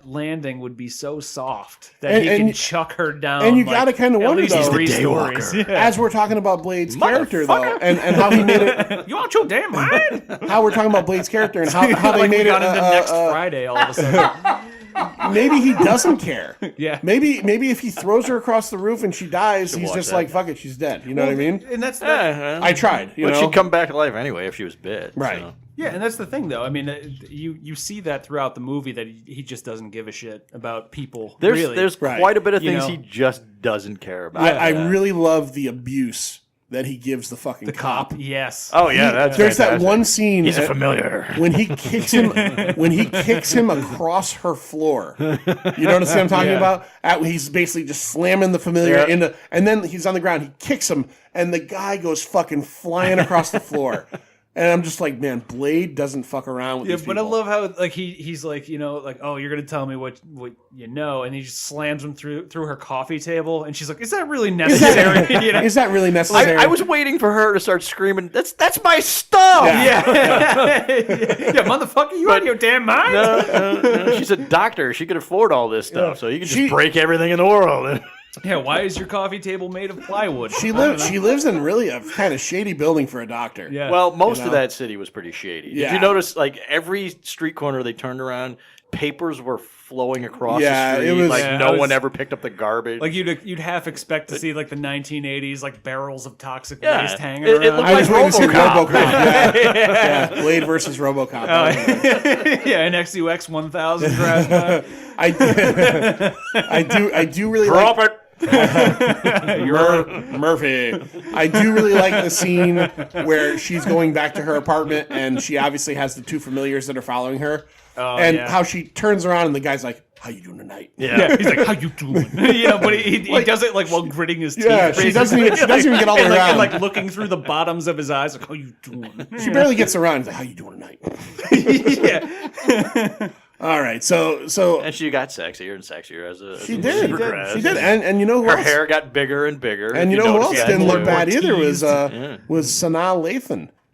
landing would be so soft that he can chuck her down? And you like, gotta kind of at wonder least though, 3 stories. Yeah. as we're talking about Blade's character though, and how he made it. You out your damn mind? How we're talking about Blade's character and how they Like made we got it. into next Friday all of a sudden. Maybe he doesn't care. Yeah. Maybe if he throws her across the roof and she dies, he's watch just that. like, fuck it, she's dead. You know what I mean? And that's the, I tried. You But know, she'd come back to life anyway if she was bit. Right. So. yeah, and that's the thing, though. I mean, you see that throughout the movie that he just doesn't give a shit about people. There's really. Right. quite a bit of You things know? he just doesn't care about. I really love the abuse that he gives the fucking cop. Yes. Oh yeah, that's There's that fantastic. one scene. He's a familiar. when he kicks him across her floor. You know what I'm talking about? He's basically just slamming the familiar into, and then he's on the ground. He kicks him, and the guy goes fucking flying across the floor. And I'm just like, man, Blade doesn't fuck around with Yeah, these but people. I love how like he's like, you know, like, oh, you're gonna tell me what you know, and he just slams him through her coffee table, and she's like, is that really necessary? You know? Is that really necessary? I was waiting for her to start screaming. That's my stuff. yeah, motherfucker, you out of your damn mind? No, she's a doctor. She could afford all this stuff, so you can just break everything in the world. Yeah, why is your coffee table made of plywood? She lives in really a kind of shady building for a doctor. Yeah. Well, most You of know? that city was pretty shady. Did Yeah. you notice, like, every street corner they turned around, papers were flowing across Yeah, the it street. was- like, Yeah, no it was- one ever picked up the garbage. Like you'd half expect to see like the 1980s like barrels of toxic Yeah. waste hanging It around. looked I was like waiting to see RoboCop. RoboCop. Yeah. Blade versus RoboCop. Yeah, an XUX 1000 drives by. I do really Drop like it. Murphy. I do really like the scene where she's going back to her apartment and she obviously has the two familiars that are following her. And yeah. how she turns around and the guy's like, "How you doing tonight?" Yeah. He's like, "How you doing?" You know, but he does it like while gritting his teeth. Yeah, she doesn't even get all the and, way like, and around. like looking through the bottoms of his eyes, like, "How you doing?" She barely gets around. He's like, "How you doing tonight?" Yeah. All right, so And she got sexier and sexier as she the did. movie progressed. She did, and you know who Her else? hair got bigger and bigger. And you if know who noticed else that didn't look too. bad either Yeah. was Sanaa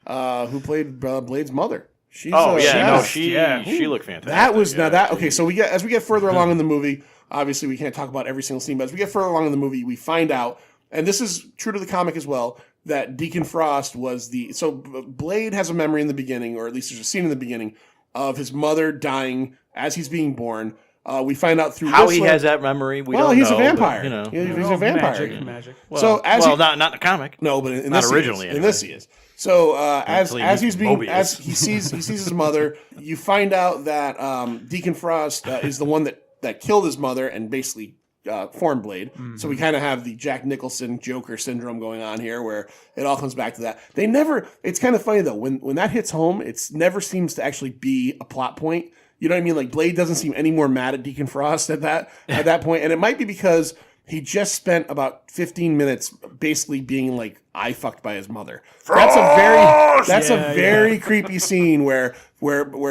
Lathan, who played Blade's mother. She's, Oh yeah, no, Yeah. she looked fantastic. That was yeah. now that okay. So as we get further along in the movie, obviously we can't talk about every single scene, but as we get further along in the movie, we find out, and this is true to the comic as well, that Deacon Frost was Blade has a memory in the beginning, or at least there's a scene in the beginning of his mother dying as he's being born. We find out through How Whistler, he has that memory, we well, don't he's know. a vampire. But, you know, He's a vampire. Magic. So as he, not in the comic. no, but in Not this originally, he is. anyway. In this he is. So Until he as meets he's being Mobius. as he sees his mother, you find out that Deacon Frost is the one that killed his mother and basically formed Blade. So we kind of have the Jack Nicholson Joker syndrome going on here, where it all comes back to that. They never. It's kind of funny though when that hits home. It never seems to actually be a plot point. You know what I mean? Like Blade doesn't seem any more mad at Deacon Frost at that point, and it might be because he just spent about 15 minutes basically being like eye fucked by his mother. That's a very creepy scene where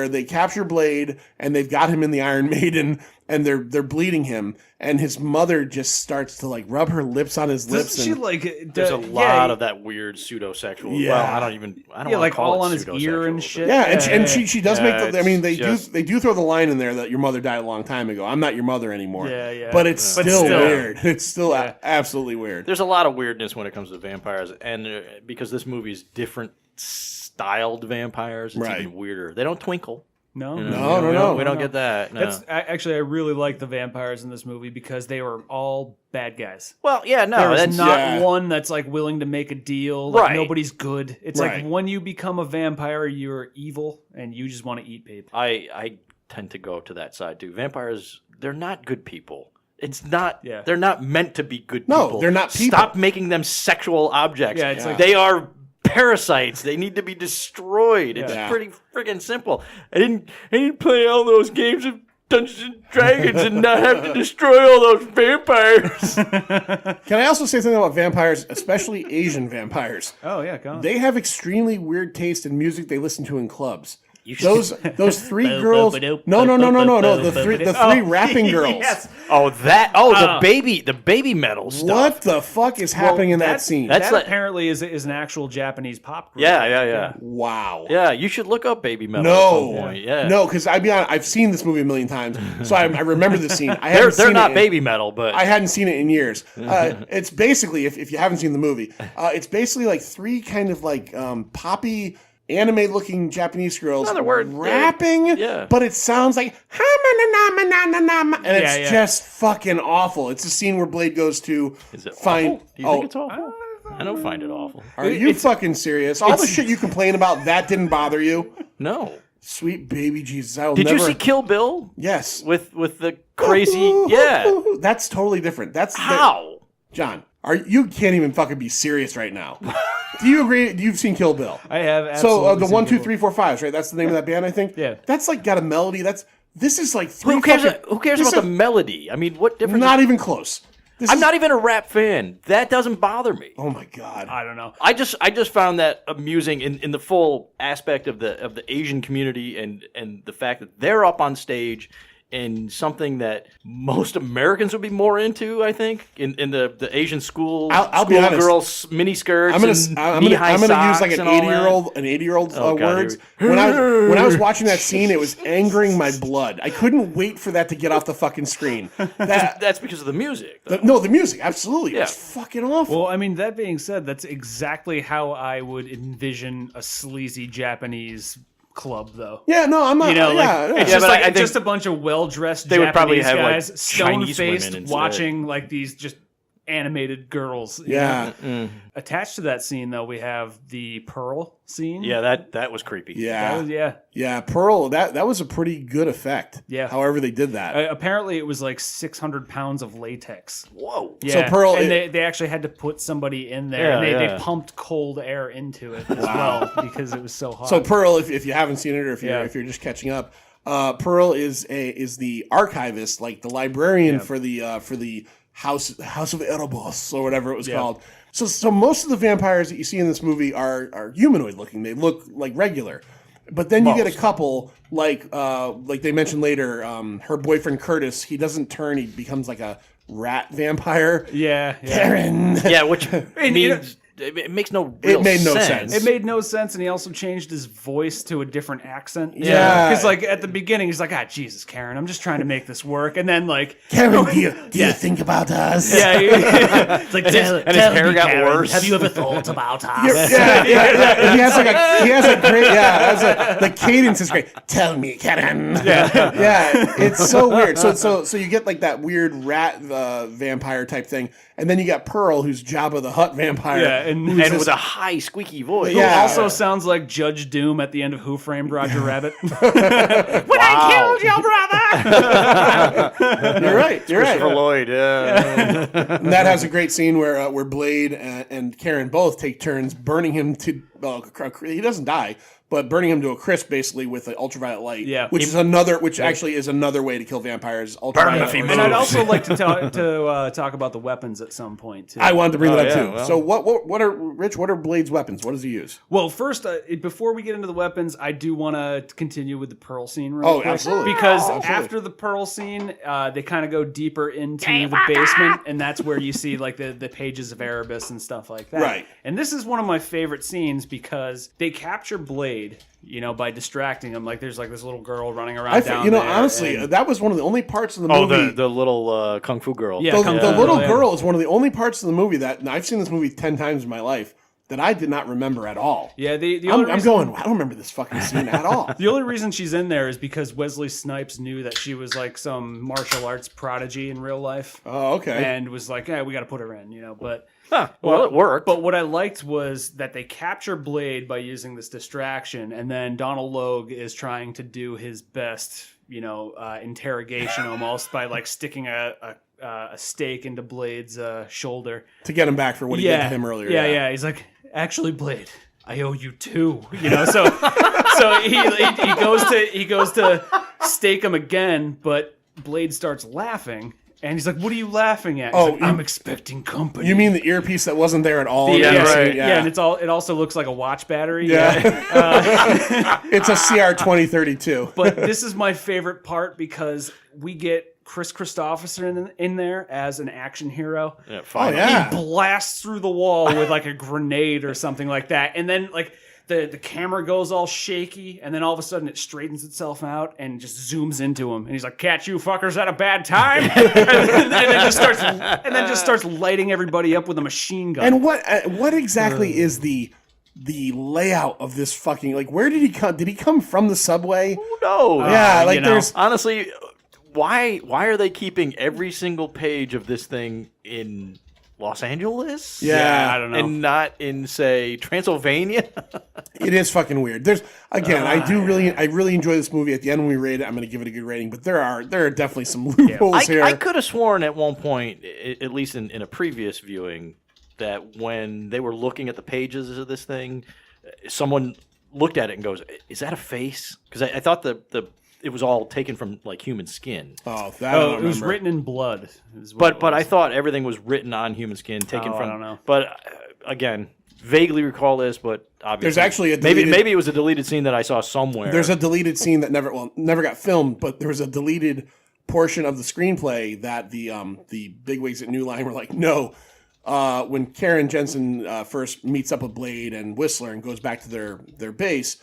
they capture Blade and they've got him in the Iron Maiden and they're bleeding him, and his mother just starts to like rub her lips on his lips. Doesn't she And, like? There's a lot of that weird pseudo-sexual. Yeah. Well, I don't Yeah, wanna like call all it on his ear pseudo-sexual, and but- shit. yeah, and she does make the. I mean, they just- do throw the line in there that your mother died a long time ago. I'm not your mother anymore. Yeah, yeah. But it's But still still. weird. It's still absolutely weird. There's a lot of weirdness when it comes to vampires, and because this movie is different styled vampires, it's Right. even weirder. They don't twinkle. No, You know, No, we don't get that. No. That's actually I really like the vampires in this movie because they were all bad guys. Well, yeah, no, There's that's not yeah. one that's like willing to make a deal. Like Right. nobody's good. It's Right. like when you become a vampire, you're evil and you just want to eat people. I tend to go to that side too. Vampires, they're not good people. It's not. Yeah. They're not meant to be good No, people. they're not people. Stop making them sexual objects. Yeah, it's like- they are parasites. They need to be destroyed. It's Yeah. pretty friggin' simple. I didn't play all those games of Dungeons and Dragons and not have to destroy all those vampires. Can I also say something about vampires, especially Asian vampires? Oh yeah, go on. They have extremely weird taste in music they listen to in clubs. You should- Those three girls. No. The three rapping girls. Yes. the baby metal stuff. What the fuck is happening in that That's- scene? That's that like- apparently is an actual Japanese pop group. Yeah. Wow. Yeah, you should look up baby metal No, at some point. Yeah. no, because I'd be honest, I've seen this movie a million times, so I remember the scene. I haven't They're seen not it in- baby metal, but I hadn't seen it in years. It's basically, if you haven't seen the movie, it's basically like three kind of like poppy, anime-looking Japanese girls Another word, rapping, yeah. but it sounds like and it's Yeah. just fucking awful. It's a scene where Blade goes to is it find. awful? Do you think it's awful? I don't find it awful. Are you fucking serious? All the shit you complain about, that didn't bother you? No. Sweet baby Jesus, I will Did never. you see Kill Bill Yes. with the crazy? Yeah. That's totally different. That's How? John, you can't even fucking be serious right now. Do you agree? You've seen Kill Bill. I have. So Absolutely the seen 1, 2, people- 3, 4, 5s, right? That's the name of that band, I think. Yeah. That's like got a melody. This is like three. Who cares? fucking- Who cares this about the is melody? I mean, what difference? Not even close. This I'm is- not even a rap fan. That doesn't bother me. Oh my god. I don't know. I just found that amusing in the full aspect of the Asian community and the fact that they're up on stage in something that most Americans would be more into. I think in the Asian school. I'll be honest. Girls mini skirts. I'm gonna and knee-high use like socks an and all that. 80-year-old Oh, God, words. here When I was watching that scene, it was angering my blood. I couldn't wait for that to get off the fucking screen. That's because of the music. though. No, the music, absolutely. It was Yeah. fucking awful. Well, I mean, that being said, that's exactly how I would envision a sleazy Japanese club, though. Yeah, no, I'm not. You know, yeah, like yeah. it's Yeah, just but like I think just a bunch of well-dressed they would Japanese probably have, like, guys, Chinese stone-faced, women instead. watching like these just animated girls. you Yeah. know? Attached to that scene, though, we have the Pearl scene. Yeah, that was creepy. Yeah. Yeah. Yeah, Pearl, that was a pretty good effect. Yeah. However they did that. Apparently, it was like 600 pounds of latex. Whoa. Yeah. Pearl- and they actually had to put somebody in there, Yeah, and they yeah. pumped cold air into it as well because it was so hot. So Pearl, if you haven't seen it or if Yeah. you're just catching up, Pearl is the archivist, like the librarian for the House of Erebos or whatever it was called. So most of the vampires that you see in this movie are humanoid looking. They look like regular. But then you get a couple like they mentioned later, her boyfriend Curtis, he doesn't turn, he becomes like a rat vampire. yeah. Karen. Yeah, which you means it makes no real It made no sense. It made no sense, and he also changed his voice to a different accent. Yeah. Because, like, at the beginning, he's like, Jesus, Karen, I'm just trying to make this work. And then, like, Karen, do you think about us? yeah. It's like, his hair got worse. Have you ever thought about us? Yeah. He has a great the cadence is great. Tell me, Karen. Yeah. It's so weird. So you get like that weird rat vampire type thing, and then you got Pearl, who's Jabba the Hutt vampire. Yeah, and with a high squeaky voice. who Yeah. also sounds like Judge Doom at the end of Who Framed Roger Rabbit. I killed your brother. You're right. You're right. Christopher Lloyd. Yeah. And that has a great scene where Blade and Karen both take turns burning him to. Well, he doesn't die, but burning them to a crisp basically with the ultraviolet light. Yeah. Which actually is another way to kill vampires. Ultraviolet. him if he And I'd moves. also like to talk about the weapons at some point too. I wanted to bring that up yeah, too. well. So what are Rich? What are Blade's weapons? What does he use? Well, first, before we get into the weapons, I do want to continue with the Pearl scene real Oh, quick. absolutely. Because Absolutely. after the Pearl scene, they kind of go deeper into the basement, and that's where you see like the pages of Erebus and stuff like that. Right. And this is one of my favorite scenes because they capture Blade, by distracting him. Like there's like this little girl running around down there. Honestly, and- that was one of the only parts of the Oh, movie. the little kung fu girl. Yeah, The, Kung the Fu little girl, yeah. girl is one of the only parts of the movie that and I've seen this movie 10 times in my life that I did not remember at all. Yeah, the I'm, only I'm reason- going, I don't remember this fucking scene at all. The only reason she's in there is because Wesley Snipes knew that she was like some martial arts prodigy in real life. Oh, okay. And was like, we got to put her in, But Well, it worked. But what I liked was that they capture Blade by using this distraction, and then Donald Logue is trying to do his best, interrogation almost by like sticking a stake into Blade's shoulder. To get him back for what he did to him earlier. Yeah. He's like, actually, Blade, I owe you 2. So he goes to stake him again, but Blade starts laughing. And he's like, "What are you laughing at?" He's like, I'm expecting company. You mean the earpiece that wasn't there at all? Yeah, in that right. scene? Yeah, and it also looks like a watch battery. Yeah. It's a CR 2032. But this is my favorite part because we get Chris Christopherson in there as an action hero. Yeah, Oh, fine. yeah. He blasts through the wall with like a grenade or something like that, and then like the camera goes all shaky, and then all of a sudden it straightens itself out and just zooms into him, and he's like, "Catch you fuckers at a bad time," and then just starts lighting everybody up with a machine gun. And what exactly is the layout of this fucking, like, where did he come? Did he come from the subway? Who knows? Yeah, like there's Honestly, why are they keeping every single page of this thing in Los Angeles? Yeah, I don't know. And not in, say, Transylvania? it is fucking weird. There's again, I really enjoy this movie. At the end when we rate it, I'm going to give it a good rating. But there are definitely some loopholes here. I could have sworn at one point, at least in a previous viewing, that when they were looking at the pages of this thing, someone looked at it and goes, "Is that a face?" Because I thought it was all taken from like human skin. Oh, that I don't it was remember. written in blood. is what But it I was. thought everything was written on human skin, taken Oh, from. I don't know. But again, vaguely recall this, but obviously There's actually a maybe deleted- it was a deleted scene that I saw somewhere. There's a deleted scene that never got filmed, but there was a deleted portion of the screenplay that the bigwigs at New Line were like, no. When Karen Jensen first meets up with Blade and Whistler and goes back to their base,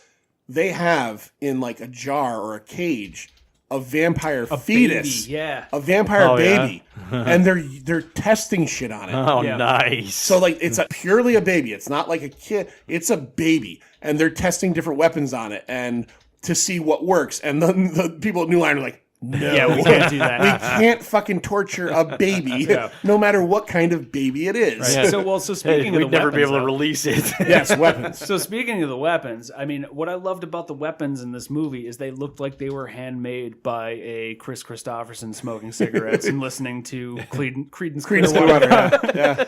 they have in like a jar or a cage a vampire fetus, baby, yeah. a vampire Oh, yeah? baby, and they're testing shit on it. Oh, Yeah. nice. So like it's purely a baby. It's not like a kid. It's a baby, and they're testing different weapons on it and to see what works. And then the people at New Line are like, no, Yeah, we can't do that. we can't fucking torture a baby, no matter what kind of baby it is. Yeah. So speaking of we'd the never be weapons, able to though- release it. Yes, weapons. So speaking of the weapons, I mean, what I loved about the weapons in this movie is they looked like they were handmade by a Chris Christopherson smoking cigarettes and listening to Creedence Creedence Clearwater. Clearwater, yeah.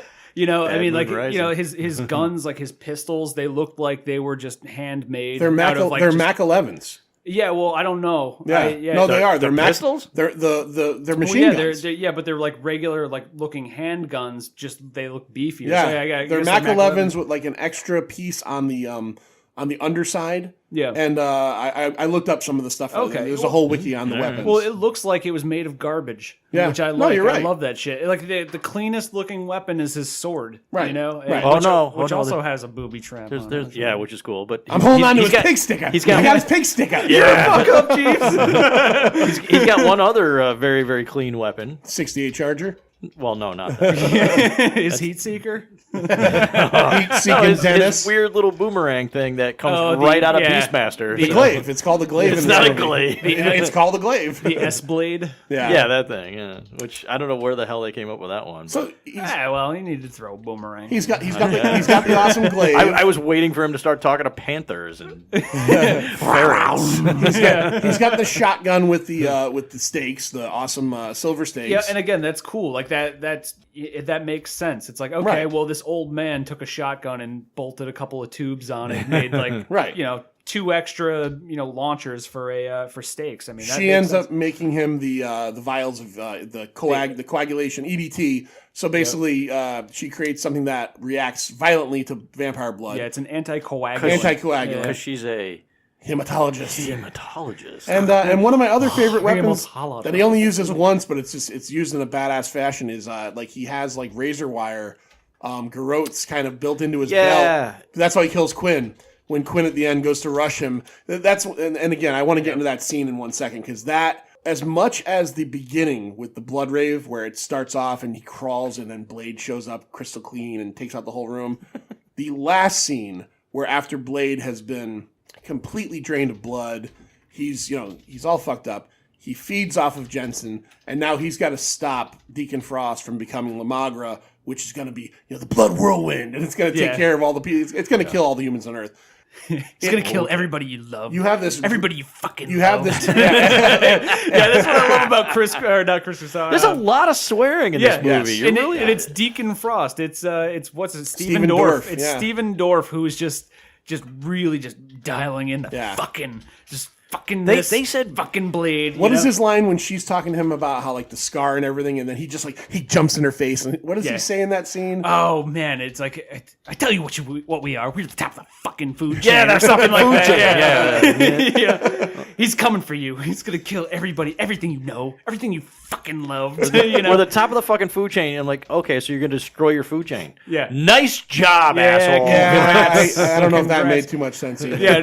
I mean, like, Moon Rising. his guns, like his pistols, they looked like they were just handmade. They're Mac. out of, like, They're just- Mac 11s. Yeah, well, I don't know. Yeah, no, they are. They're Mac pistols? They're they're Well, machine yeah, guns. they're but they're like regular, like looking handguns. Just they look beefier. Yeah, So, I they're guess Mac 11s with like an extra piece on the underside. Yeah. And I looked up some of the stuff. Okay. There's a whole wiki on the weapons. Well, it looks like it was made of garbage, Yeah. which I No, like. you're I right. love that shit. Like the cleanest looking weapon is his sword, Right. You know, Right. Which, Oh, which no, also has a booby trap. on it. Yeah, which is cool. But I'm holding on to his got- pig stick. He's I got got his pig stick out. Yeah. Fuck up, Jeeves. he's got one other very, very clean weapon. 68 Charger. Well, no, not that. His heat seeker. Heat No, seeking his Dennis. weird little boomerang thing that comes Oh, right out of yeah. Beastmaster. The glaive. It's called the glaive. It's in this not a movie. glaive. It's called the glaive. The S blade. Yeah, that thing. Yeah, which I don't know where the hell they came up with that one. So Well, he needed to throw a boomerang. he's got the awesome glaive. I was waiting for him to start talking to panthers and ferrets. He's got the shotgun with the stakes, the awesome silver stakes. Yeah, and again, that's cool. Like that makes sense. It's like, okay, Right. well, this old man took a shotgun and bolted a couple of tubes on it, and made like Right. 2 extra launchers for steaks. I mean, that She makes ends sense. up making him the vials of the coagulation EDT. So basically, she creates something that reacts violently to vampire blood. Yeah, it's an anticoagulant. Anticoagulant. Because she's a Hematologist. hematologist. And one of my other favorite weapons Hematologist. that he only uses once, but it's used in a badass fashion is like he has like razor wire garrotes kind of built into his belt. That's how he kills Quinn. When Quinn at the end goes to rush him, and again, I want to get into that scene in 1 second because that, as much as the beginning with the blood rave where it starts off and he crawls and then Blade shows up crystal clean and takes out the whole room, the last scene where after Blade has been completely drained of blood, he's all fucked up. He feeds off of Jensen, and now he's got to stop Deacon Frost from becoming Lamagra, which is going to be the blood whirlwind, and it's going to take care of all the people. It's going to kill all the humans on Earth. It's gonna kill everybody you love. You have this. Everybody you fucking. You love. have this. Yeah, that's what I love about not Chris. There's a lot of swearing in this movie. yes. You're And it's Deacon Frost. It's what's it? Stephen Stephen Dorff. Dorff, It's yeah. Stephen Dorff who's just really just dialing in the fucking They said fucking Blade. What is his line when she's talking to him about how like the scar and everything, and then he just he jumps in her face, and what does he say in that scene? Oh man, it's like I tell you what we are. We're at the top of the fucking food chain, or something like that. Yeah. He's coming for you. He's gonna kill everybody, everything you know, everything you fucking love. We're the top of the fucking food chain. I'm like, okay, so you're gonna destroy your food chain. Yeah. Nice job, asshole. I don't know if that made too much sense either. Yeah,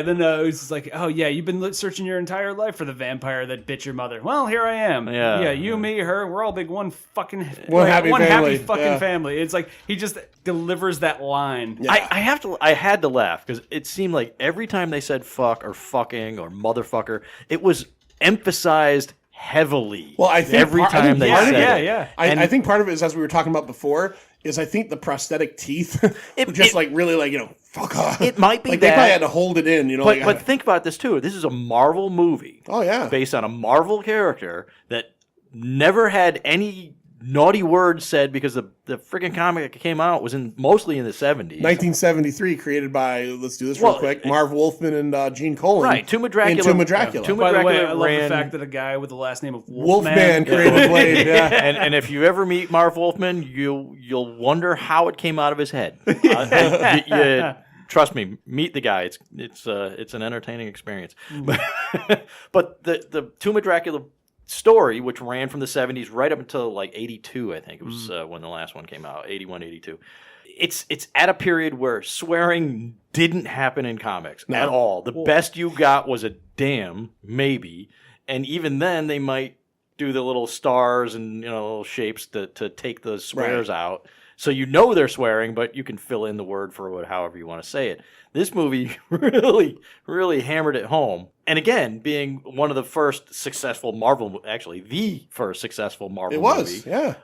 then it's just like, oh yeah, you've been searching your entire life for the vampire that bit your mother. Well, here I am. Yeah. You, me, her, we're all big one fucking happy family. fucking family. It's like he just delivers that line. Yeah. I had to laugh because it seemed like every time they said fuck or fucking or motherfucker, it was emphasized heavily. Well, I think every time they said it. I think part of it is, as we were talking about before, is I think the prosthetic teeth were just really fuck off. It might be like that. they probably had to hold it in, But think about this too. This is a Marvel movie. Oh yeah, based on a Marvel character that never had any naughty words said because the freaking comic that came out was mostly in the 70s. 1973, created by, let's do this real quick, Marv Wolfman and Gene Colan. Right, Tomb of Dracula. In Tomb of Dracula. Tomb of By the way, Dracula I love the ran- fact that a guy with the last name of Wolfman created Blade. Yeah. and if you ever meet Marv Wolfman, you'll wonder how it came out of his head. Trust me, meet the guy. It's an entertaining experience. But the Tomb of Dracula story, which ran from the 70s right up until like 82, I think it was when the last one came out, 81, 82. It's at a period where swearing didn't happen in comics at all. The best you got was a damn, maybe, and even then they might do the little stars and little shapes to take the swears out. So they're swearing, but you can fill in the word for however you want to say it. This movie really, really hammered it home. And again, being one of the first successful Marvel, actually the first successful Marvel movie. It was, yeah.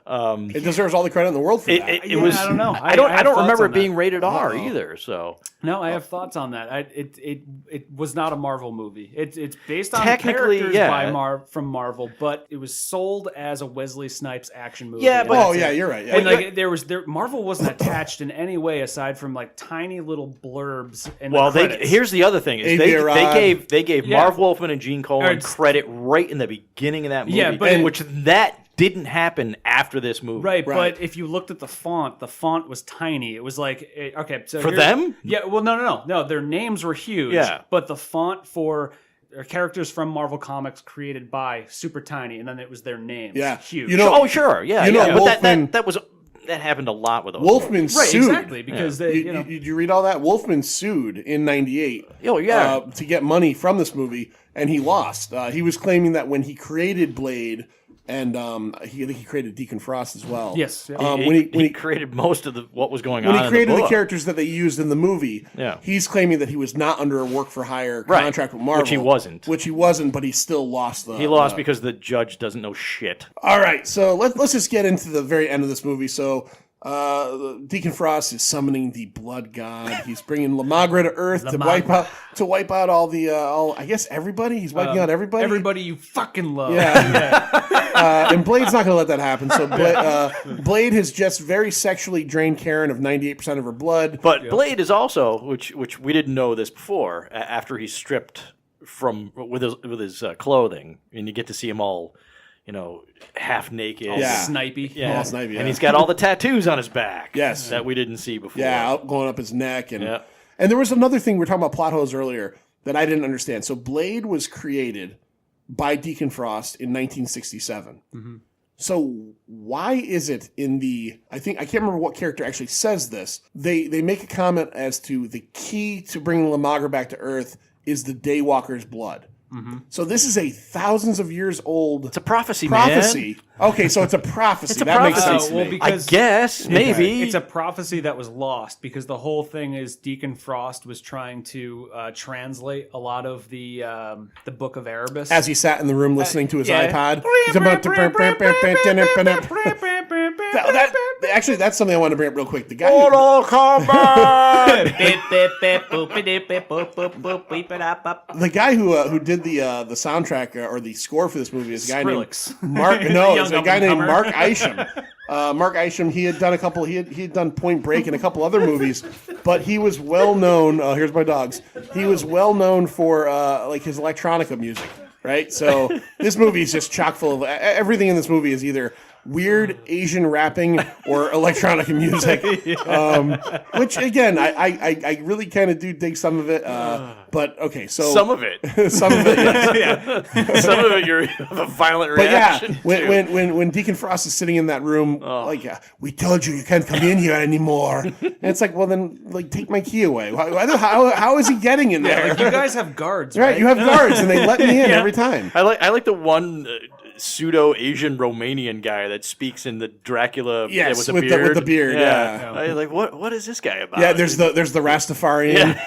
It deserves all the credit in the world for that. It was. I don't know. I don't have remember thoughts it being on that. rated R either. So No, I have thoughts on that. It was not a Marvel movie. It's based on Technically, characters from Marvel, but it was sold as a Wesley Snipes action movie. Yeah, and but- that's yeah, it. you're right. Yeah. And Marvel wasn't attached in any way aside from like tiny little blurbs. In the credits. here's the other thing: is Avi Arad. they gave Yeah. Marv Wolfman and Gene Colan Or- credit right in the beginning of that movie. Yeah, but- which that didn't happen after this movie. Right, Right. but if you looked at the font was tiny. It was like, okay, so For here's- them? Yeah, well, no, their names were huge. Yeah. But the font for characters from Marvel Comics created by super tiny, and then it was their names. Yeah. Huge. Oh, sure, yeah, You know, yeah. But Wolfman- that happened a lot with those. Wolfman Right, sued. exactly, because they, Did you read all that? Wolfman sued in '98. Oh, yeah. To get money from this movie, and he lost. He was claiming that when he created Blade, and I think he created Deacon Frost as well. Yes, yeah. When he created most of what was going when on. he created in the the book. characters that they used in the movie, Yeah. he's claiming that he was not under a work for hire Right. contract with Marvel, Which he wasn't. but he still lost the. He lost because the judge doesn't know shit. All right, so let's just get into the very end of this movie. So Deacon Frost is summoning the blood god. He's bringing Lamagra to Earth to wipe out all the I guess everybody. He's wiping out everybody. Everybody you fucking love. Yeah. And Blade's not going to let that happen. So Blade has just very sexually drained Karen of 98% of her blood. But Blade is also, which we didn't know this before, after he's stripped with his clothing, and you get to see him all, half naked, snipey, All snipey, and he's got all the tattoos on his back, Yes. that we didn't see before, going up his neck, and there was another thing we were talking about plot holes earlier that I didn't understand. So Blade was created by Deacon Frost in 1967. Mm-hmm. So why is it I can't remember what character actually says this. They make a comment as to the key to bringing Lamagra back to Earth is the Daywalker's blood. Mm-hmm. So this is a thousands of years old. It's a prophecy, man. Okay, so it's a prophecy. It's a that prophecy. makes sense. Well, to me. because I guess maybe it's a prophecy that was lost because the whole thing is Deacon Frost was trying to translate a lot of the Book of Erebus As he sat in the room listening to his iPod. Actually, that's something I want to bring up real quick. The guy. Mortal Kombat. The guy who did the soundtrack or the score for this movie is a guy Skrillex. named Mark. No, it's a guy named up-and-comer. Mark Isham. Mark Isham. He had done a couple. He had done Point Break and a couple other movies, but he was well known. Here's my dogs. He was well known for like his electronica music, right? So this movie is just chock full of everything in this movie is either weird Asian rapping or electronic music, which again I really kind of do dig some of it, but okay, so Some of it. some of it, yes. Some of it, you have a violent But yeah, reaction. when Deacon Frost is sitting in that room, we told you can't come in here anymore, and it's like, well then, like take my key away. How is he getting in there? Like, you guys have guards, right? You have guards, and they let me in every time. I like the one pseudo Asian Romanian guy that speaks in the Dracula Yes, with the with beard. the beard, yeah. I like what is this guy about? Yeah, there's the Rastafarian.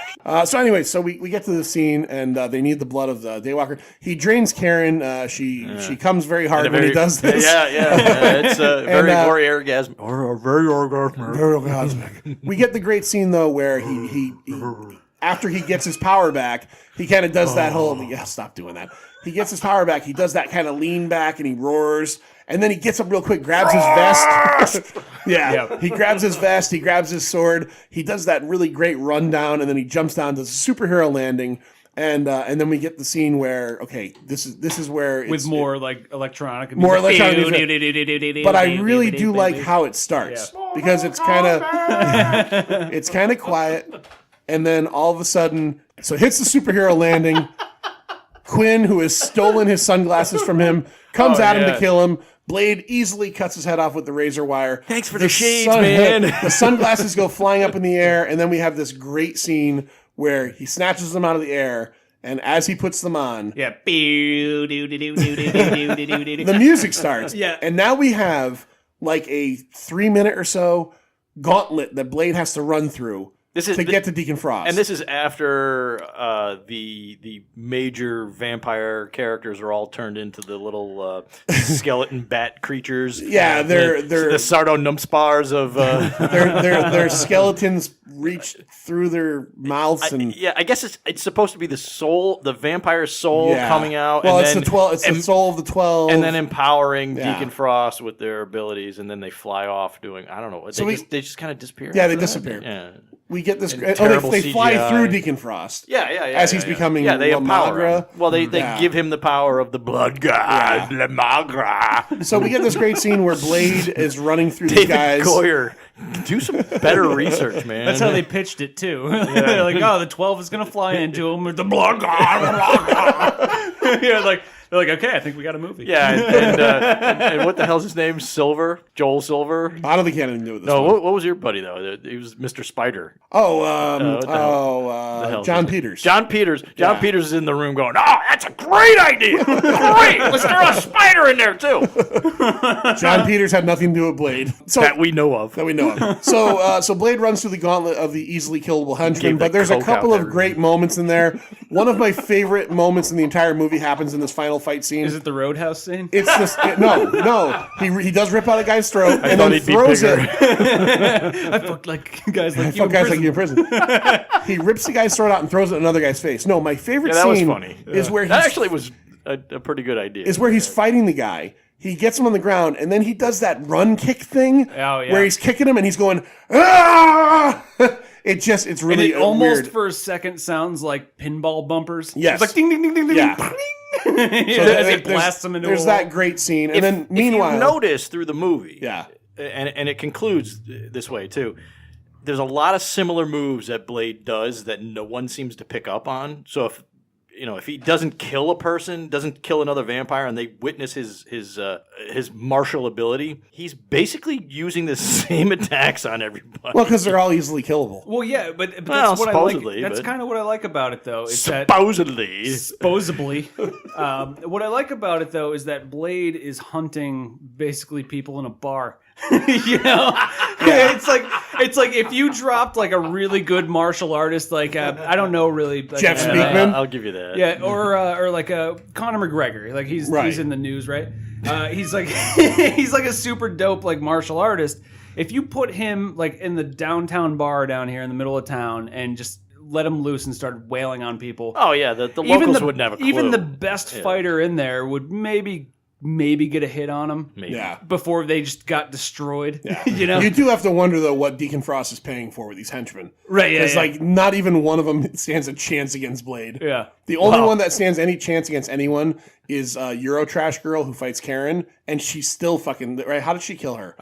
So anyway, so we get to the scene, and they need the blood of the Daywalker. He drains Karen. She comes very hard when he does this. It's a very very orgasmic. Very orgasmic. We get the great scene though where he after he gets his power back, he kind of does that whole stop doing that. He gets his power back. He does that kind of lean back and he roars. And then he gets up real quick, grabs his vest. He grabs his vest. He grabs his sword. He does that really great rundown, and then he jumps down to the superhero landing. And then we get the scene where this is where it's, with more like electronic music. more electronic music. But I really do like how it starts because it's kind of quiet, and then all of a sudden, so it hits the superhero landing. Quinn, who has stolen his sunglasses from him, comes at him to kill him. Blade easily cuts his head off with the razor wire. Thanks for the shades, man. The sunglasses go flying up in the air, and then we have this great scene where he snatches them out of the air, and as he puts them on, the music starts. And now we have like a 3-minute or so gauntlet that Blade has to run through to get to Deacon Frost. And this is after the major vampire characters are all turned into the little skeleton bat creatures. Yeah, they're the Sardo-Numbspars of their skeletons reach through their mouths and I guess it's supposed to be the soul, the vampire soul coming out. Well, and it's then, the 12. It's the soul of the 12, and then empowering Deacon Frost with their abilities, and then they fly off doing I don't know. They just kind of disappear. Yeah, they disappear. Yeah. We get this. And They fly CGI. through Deacon Frost. As he's becoming they empower him. Lamagra. Well, they give him the power of the blood god, Lamagra. So we get this great scene where Blade is running through these David guys. Goyer, do some better research, man. That's how they pitched it too. They're like, the 12 is gonna fly into him with the blood god. They're like, okay, I think we got a movie. Yeah, and what the hell's his name? Joel Silver. I don't think he had anything to do with this. No, one. what was your buddy though? He was Mr. Spider. John Peters. John Peters. John Peters is in the room going, "Oh, that's a great idea! Great, let's throw a spider in there too." John Peters had nothing to do with Blade, that we know of. So Blade runs through the gauntlet of the easily killable henchmen, but there's a couple of great moments in there. One of my favorite moments in the entire movie happens in this final fight scene. Is it the Roadhouse scene? It's this. No. He does rip out a guy's throat and thought then he'd be throws bigger. I fucked like guys like you. Fuck guys like you in prison. He rips the guy's throat out and throws it in another guy's face. No, my favorite that was scene funny. is where That actually was a pretty good idea. Is where he's fighting the guy. he gets him on the ground, and then he does that run kick thing yeah. where he's kicking him and he's going, ah! It's really and it almost weird. for a second sounds like pinball bumpers. Yes. It's like ding, ding, ding, ding, ding, Yeah. ding. As it blasts him into a There's wall. that great scene. And then meanwhile... if you notice through the movie, Yeah. and it concludes this way too, there's a lot of similar moves that Blade does that no one seems to pick up on. So if he doesn't kill a person, doesn't kill another vampire, and they witness his martial ability, he's basically using the same attacks on everybody. Well, because they're all easily killable. Well, yeah, but that's Well, what supposedly, I like. That's but- kind of what I like about it, though. It's Supposedly. what I like about it, though, is that Blade is hunting basically people in a bar. It's like if you dropped like a really good martial artist, like I don't know, really, like, Jeff Speakman? I'll give you that. yeah, or like Conor McGregor, like he's in the news, right? He's like he's like a super dope like martial artist. If you put him like in the downtown bar down here in the middle of town and just let him loose and started wailing on people, Oh yeah, the locals wouldn't have a clue. even the best fighter in there would maybe get a hit on him. Maybe. Yeah. Before they just got destroyed. Yeah. You do have to wonder, though, what Deacon Frost is paying for with these henchmen. Right, yeah, It's yeah. like not even one of them stands a chance against Blade. Yeah. The only one that stands any chance against anyone is Eurotrash girl who fights Karen, and she's still fucking right. How did she kill her?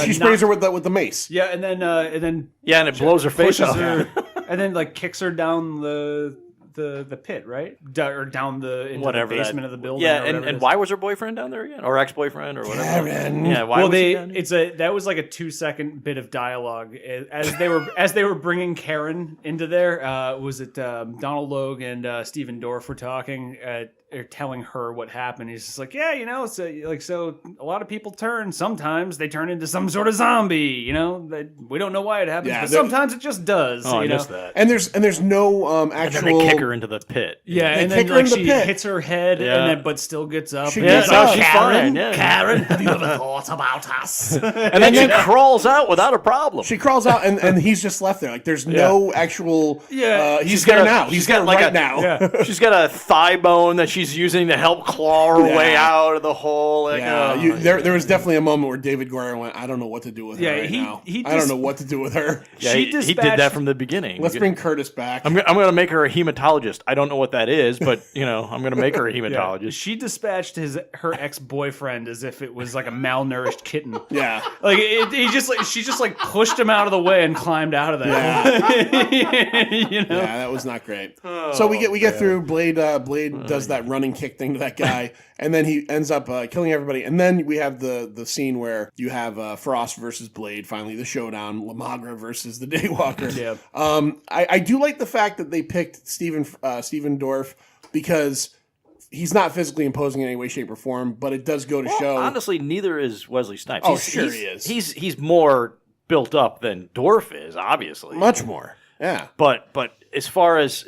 She sprays her with the mace. Yeah, and then Yeah, and it blows her face pushes off. her, and then like kicks her down the pit, right? Or down into Whatever the basement that, of the building. Yeah, or whatever it and is. why was her boyfriend down there again, or ex-boyfriend, or whatever? Karen. Yeah, why Well, was he down there? that was like a 2-second bit of dialogue as they were bringing Karen into there. Was it Donald Logue and Stephen Dorff were talking? Or telling her what happened. He's just like, yeah, so a lot of people turn. Sometimes they turn into some sort of zombie. We don't know why it happens, Yeah, but they're- sometimes it just does. Oh, I missed that. And there's no And actual. then they kick her into the pit. Yeah, They and kick then her in like the she pit. hits her head, Yeah. but still gets up. She And gets it's up. like, She's fine, yeah. Karen, have you ever thought about us? And then she crawls out without a problem. She crawls out, and he's just left there. Like there's no actual. Yeah. he's there now. He's there right now. Yeah. She's got a thigh bone that she's using to help claw her way out of the hole. Like, Yeah, oh, there was definitely a moment where David Goyer went, I don't know what to do with her right now. I don't know what to do with her. yeah, she he did dispatched- that from the beginning. Let's bring Curtis back. I'm going to make her a hematologist. I don't know what that is, but I'm going to make her a hematologist. She dispatched her ex-boyfriend as if it was like a malnourished kitten. Yeah. Like she just like pushed him out of the way and climbed out of there. Yeah, that was not great. So we get through. Blade does that running kick thing to that guy, and then he ends up killing everybody. And then we have the scene where you have Frost versus Blade. Finally, the showdown: Lamagra versus the Daywalker. Yeah. I do like the fact that they picked Stephen Dorff because he's not physically imposing in any way, shape, or form, but it does go to show. Honestly, neither is Wesley Snipes. Oh, sure he is. He's more built up than Dorff is, obviously. Much more. Yeah. But as far as,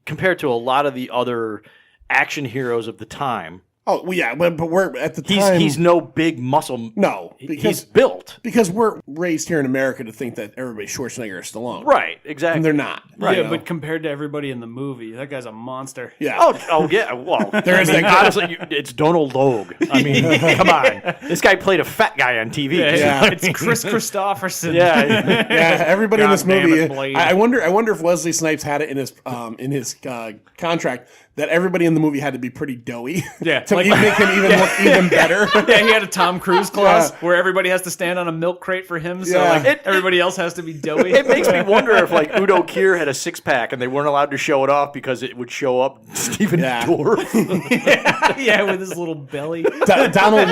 compared to a lot of the other action heroes of the time, Oh, well, yeah, but we're at the time. he's no big muscle. No, He's because built. because we're raised here in America to think that everybody's Schwarzenegger or Stallone. Right, exactly. And they're not. Right, you know? but compared to everybody in the movie, that guy's a monster. Yeah. Oh yeah. Well, There is that guy. honestly, it's Donald Logue. I mean, come on. This guy played a fat guy on TV. Yeah. It's Chris Christopherson. Yeah. Yeah, everybody in this God damn movie. it, Blade. I wonder if Wesley Snipes had it in his contract that everybody in the movie had to be pretty doughy. Yeah, to like- make him even look even better. Yeah, he had a Tom Cruise clause Yeah. where everybody has to stand on a milk crate for him, so Yeah. like everybody else has to be doughy. It makes me wonder if like Udo Kier had a six pack and they weren't allowed to show it off because it would show up Stephen Yeah. Dorff. Yeah, with his little belly. Donald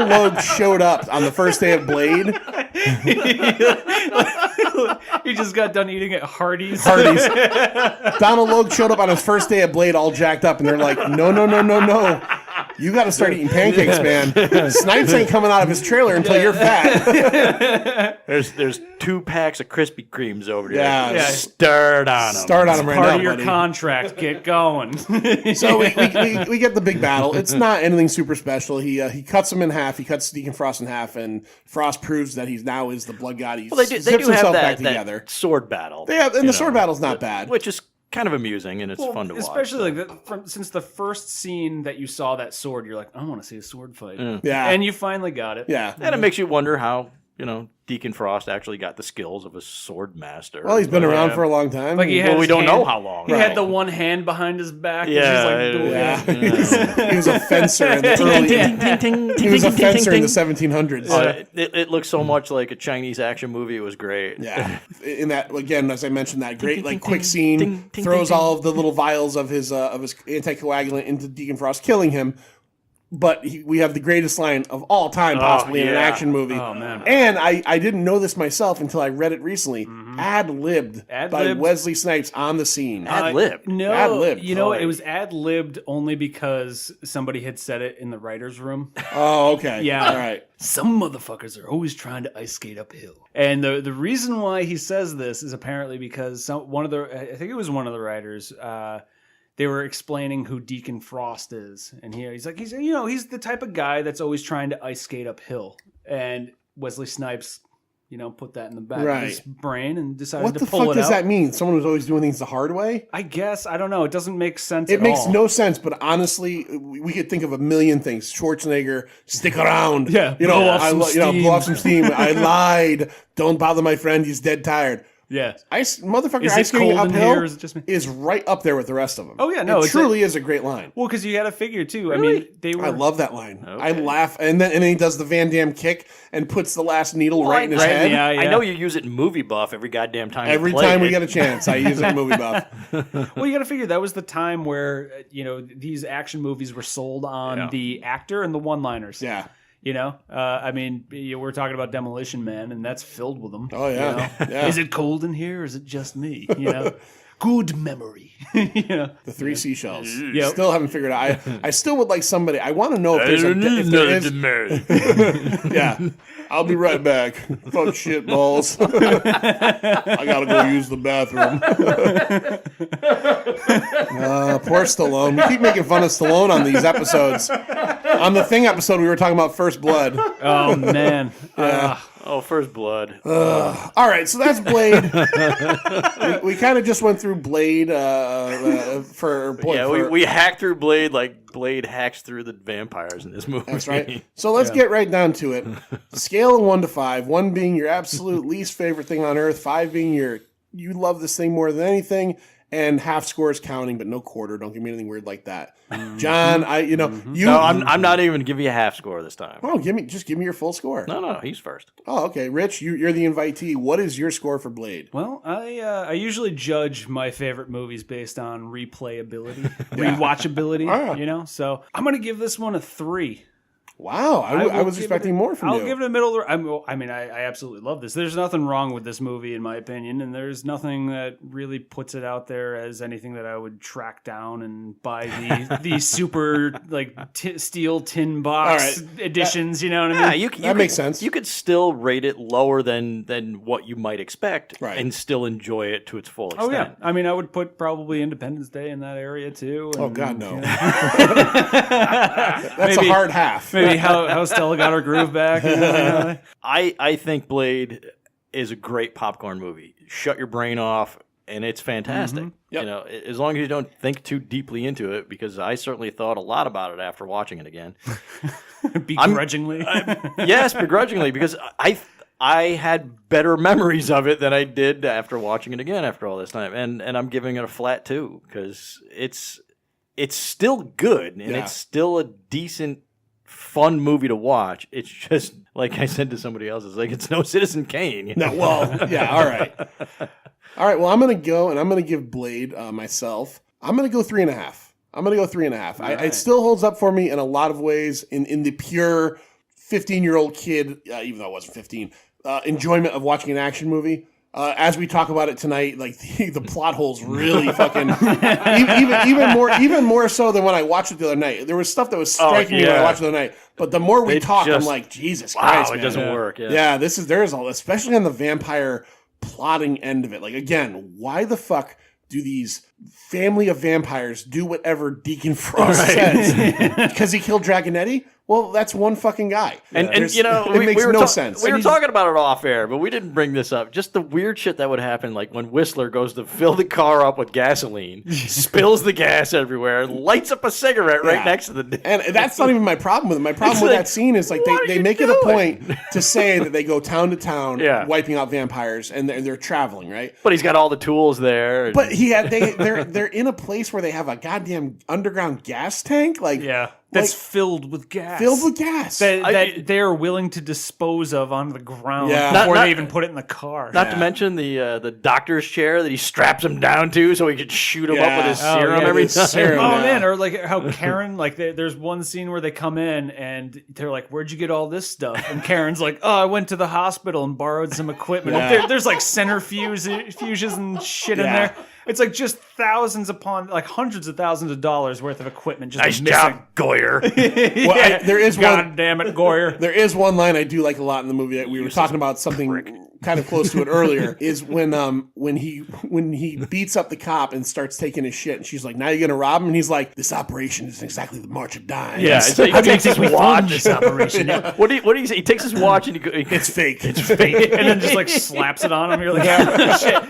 Logue showed up on the first day of Blade. He just got done eating at Hardee's. Donald Logue showed up on his first day at Blade all jacked up, and they're like, no. You got to start eating pancakes, man. Snipes ain't coming out of his trailer until you're fat. There's 2 packs of Krispy Kremes over there. Yeah. Start on them. Start on him right Part now, of your buddy. contract. Get going. So we get the big battle. It's not anything super special. He cuts him in half. He cuts Deacon Frost in half, and Frost proves that he now is the blood god. He Well, they zips do have himself back that together. sword battle. And the sword know, battle's not bad. Which is kind of amusing and it's fun to watch. Especially since the first scene that you saw that sword, you're like, I want to see a sword fight. Yeah. And you finally got it. Yeah. And it makes you wonder how, Deacon Frost actually got the skills of a sword master. Well, he's been around for a long time. Like we don't know how long. He had the one hand behind his back. Yeah. He was a fencer in the early. He was a fencer in the 1700s. It looks so much like a Chinese action movie. It was great. Yeah. In that, again, as I mentioned, that great quick scene throws all of the little vials of his anticoagulant into Deacon Frost, killing him. But we have the greatest line of all time, possibly in an action movie. Oh, man. And I didn't know this myself until I read it recently. Ad-libbed by Wesley Snipes on the scene. Ad-libbed? No. Ad-libbed. It was ad-libbed only because somebody had said it in the writer's room. Oh, okay. Yeah. All right. Some motherfuckers are always trying to ice skate uphill. And the reason why he says this is apparently because I think it was one of the writers, they were explaining who Deacon Frost is, and he's the type of guy that's always trying to ice skate uphill. And Wesley Snipes, put that in the back of his brain and decided to pull it out. What the fuck does that mean? Someone who's always doing things the hard way? I guess I don't know. It doesn't make sense. It makes no sense. But honestly, we could think of a million things. Schwarzenegger, stick around. Yeah, blow off some steam. I lied. Don't bother my friend. He's dead tired. Yeah, motherfucker, is ice it cold skating in uphill here, or is it just me? Is right up there with the rest of them. Oh yeah, no, it truly is a great line. Well, because you got to figure too. Really? I mean, they were. I love that line. Okay. I laugh, and then he does the Van Damme kick and puts the last needle right in his head. Yeah. I know you use it in Movie Buff every goddamn time. Every time we get a chance, I use it in Movie Buff. Well, you got to figure that was the time where these action movies were sold on the actor and the one-liners. Yeah. We're talking about Demolition Man, and that's filled with them. Oh yeah. Yeah. Is it cold in here, or is it just me? Good memory. The three seashells. Still haven't figured out. I still would like somebody. I want to know if there is. Yeah. I'll be right back. Fuck shit balls. I gotta go use the bathroom. Poor Stallone. We keep making fun of Stallone on these episodes. On the Thing episode, we were talking about First Blood. Oh man. Yeah. First Blood. All right, so that's Blade. we kind of just went through Blade we hacked through Blade like Blade hacks through the vampires in this movie. That's right. So let's get right down to it. Scale of 1 to 5. 1 being your absolute least favorite thing on earth. 5 being you love this thing more than anything. And half scores counting, but no quarter. Don't give me anything weird like that. John, No, I'm not even giving you a half score this time. Oh, give me your full score. No, he's first. Oh, okay. Rich, you're the invitee. What is your score for Blade? Well, I usually judge my favorite movies based on replayability, rewatchability. So I'm gonna give this one a 3. Wow, I was expecting more from you. I'll give it a middle. I absolutely love this. There's nothing wrong with this movie, in my opinion, and there's nothing that really puts it out there as anything that I would track down and buy the super steel tin box editions. You know what I mean? That makes sense. You could still rate it lower than what you might expect, and still enjoy it to its full extent. Oh yeah, I would put probably Independence Day in that area too. And, oh God, no. That's a hard half. Maybe how Stella got her groove back. I think Blade is a great popcorn movie. Shut your brain off, and it's fantastic. Yep. As long as you don't think too deeply into it, because I certainly thought a lot about it after watching it again. Begrudgingly? Yes, begrudgingly, because I had better memories of it than I did after watching it again after all this time. And I'm giving it a flat 2, because it's still good, and it's still a decent, fun movie to watch. It's just, like I said to somebody else, it's no Citizen Kane. No, well, yeah, all right. All right, well, I'm going to go, and I'm going to give Blade myself. I'm going to go 3.5. I'm going to go 3.5. Right. It still holds up for me in a lot of ways in the pure 15-year-old kid, even though I wasn't 15, enjoyment of watching an action movie. As we talk about it tonight, the plot holes really fucking even more so than when I watched it the other night. There was stuff that was striking me when I watched it the other night, but the more we talk, I'm like, Jesus Christ, man. It doesn't work. There's all, especially on the vampire plotting end of it. Like, again, why the fuck do these family of vampires do whatever Deacon Frost says because he killed Dragonetti. Well, that's one fucking guy. And you know, it makes no sense. We were talking about it off air, but we didn't bring this up. Just the weird shit that would happen, like when Whistler goes to fill the car up with gasoline, spills the gas everywhere, lights up a cigarette right next to the. And that's not even my problem with it. My problem with that scene is like they make it a point to say that they go town to town, wiping out vampires, and they're traveling, right? But he's got all the tools there. But they're in a place where they have a goddamn underground gas tank, like that's filled with gas. Filled with gas. That they're willing to dispose of on the ground Yeah. before they even put it in the car. Not to mention the doctor's chair that he straps him down to so he could shoot him up with his serum every time. Serum, man, or like how Karen, like there's one scene where they come in and they're like, "Where'd you get all this stuff?" And Karen's like, "Oh, I went to the hospital and borrowed some equipment." There's like centrifuges and shit in there. It's like just thousands upon, like hundreds of thousands of dollars worth of equipment. Just nice missing. job, Goyer. There is God damn it, Goyer. There is one line I do like a lot in the movie that we were talking about something kind of close to it earlier. Is when he beats up the cop and starts taking his shit, and she's like, "Now you're gonna rob him," and he's like, "This operation is exactly the March of Dimes." Yeah, he takes his watch. This operation. What do you say? He takes his watch and It's fake. It's fake, and then just like slaps it on him. You're like, "Oh, shit."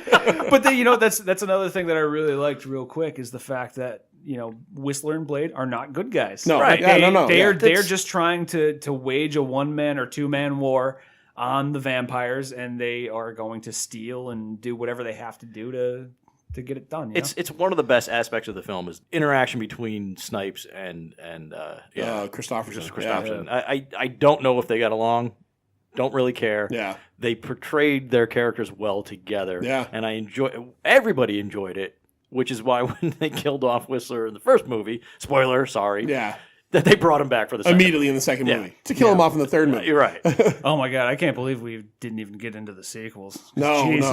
But then, you know, that's another thing that I really liked real quick is the fact that, you know, Whistler and Blade are not good guys. No, right? They're just trying to wage a 1-man or 2-man war on the vampires, and they are going to steal and do whatever they have to do to get it done. It's one of the best aspects of the film is interaction between Snipes and Christopherson. Yeah. I don't know if they got along. Don't really care. Yeah. They portrayed their characters well together. Yeah. And everybody enjoyed it, which is why when they killed off Whistler in the first movie, spoiler, sorry. Yeah. That they brought him back for the second immediately in the second movie to kill him off in the third movie. You're right. Oh my god, I can't believe we didn't even get into the sequels. No, Jesus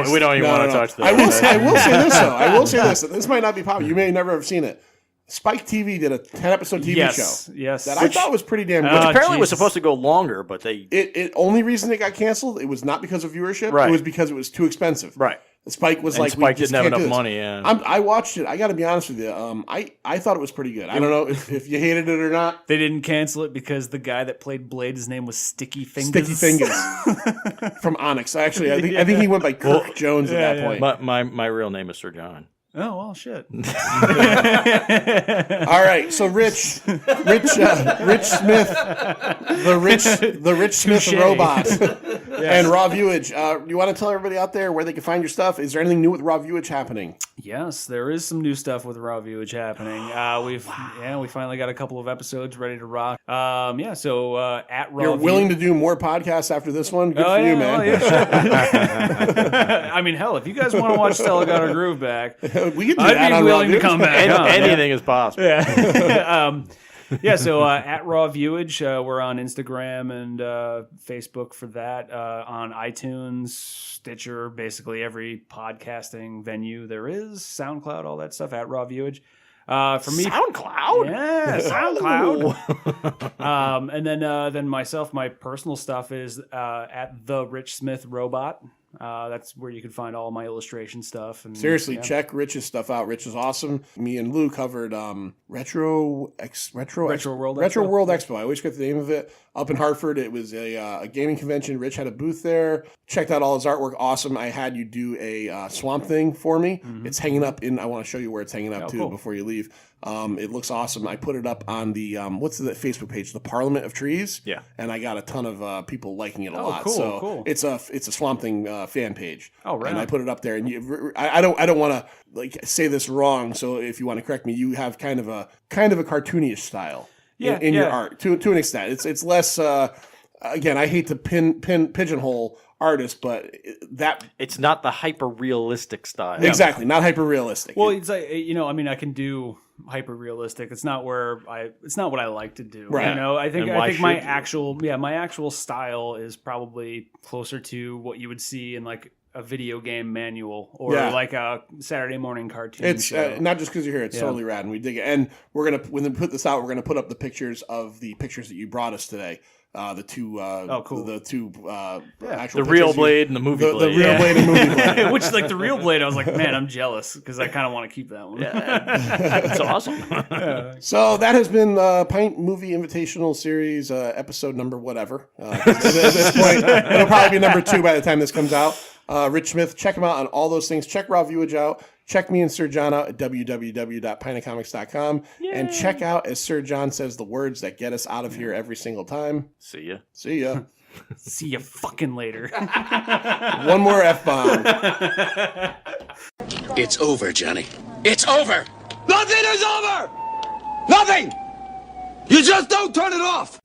we don't even want to touch that. I will say this though. I will say this. This might not be popular. You may never have seen it. Spike TV did a 10-episode TV show. Yes. That I thought was pretty damn good. Which apparently was supposed to go longer, but they... It only reason it got canceled, it was not because of viewership. Right. It was because it was too expensive. Right. Spike was and like, Spike didn't have enough money, yeah. I watched it. I got to be honest with you. I thought it was pretty good. I don't know if you hated it or not. They didn't cancel it because the guy that played Blade, his name was Sticky Fingers. Sticky Fingers. From Onyx. Actually, I think he went by Kirk Jones at that point. My real name is Sir John. Oh, well, shit. All right, so Rich Smith, the Rich Smith robot, and Raw Viewage. You want to tell everybody out there where they can find your stuff? Is there anything new with Raw Viewage happening? Yes, there is some new stuff with Raw Viewage happening. We finally got a couple of episodes ready to rock. So at Raw. You're willing to do more podcasts after this one? Good for you, man. I mean, hell, if you guys want to watch Stella Got Her Groove back. We could do I'd that be on willing Raw to come back. Anything is possible. Yeah. So at Raw Viewage, we're on Instagram and Facebook for that. On iTunes, Stitcher, basically every podcasting venue there is, SoundCloud, all that stuff at Raw Viewage. For me, SoundCloud? Yeah, SoundCloud. And then myself, my personal stuff is at the Rich Smith Robot. That's where you can find all my illustration stuff. And, seriously, check Rich's stuff out. Rich is awesome. Me and Lou covered Retro World Expo. I always forget the name of it. Up in Hartford, it was a gaming convention. Rich had a booth there. Checked out all his artwork. Awesome. I had you do a Swamp Thing for me. Mm-hmm. It's hanging up in. I want to show you where it's hanging up too before you leave. It looks awesome. I put it up on the what's the Facebook page? The Parliament of Trees. Yeah. And I got a ton of people liking it a lot. Cool, so cool. It's a Swamp Thing fan page. Oh, right. And I put it up there. And I don't want to say this wrong. So if you want to correct me, you have kind of a cartoonish style. In your art to an extent. It's less. Again, I hate to pigeonhole artists, but it's not the hyper realistic style. Exactly, not hyper realistic. Well, it's like, I can do hyper realistic. It's not what I like to do. Right. I think my actual style is probably closer to what you would see in like a video game manual or Yeah. like a Saturday morning cartoon It's show. not just because you're here; it's totally rad, and we dig it. And we're gonna when we put this out, we're gonna put up the pictures that you brought us today. The two, cool. The two actual The real pictures blade and the movie the blade. real blade and movie blade. Which, like the real blade, I was like, man, I'm jealous because I kind of want to keep that one. It's awesome. So that has been Pint Movie Invitational Series, episode number whatever. At this point, it'll probably be number 2 by the time this comes out. Rich Smith, check him out on all those things. Check Raw Viewage out. Check me and Sir John out at www.pintofcomics.com. And check out, as Sir John says, the words that get us out of here every single time. See ya. See ya. See you fucking later. One more F-bomb. It's over, Johnny. It's over! Nothing is over! Nothing! You just don't turn it off!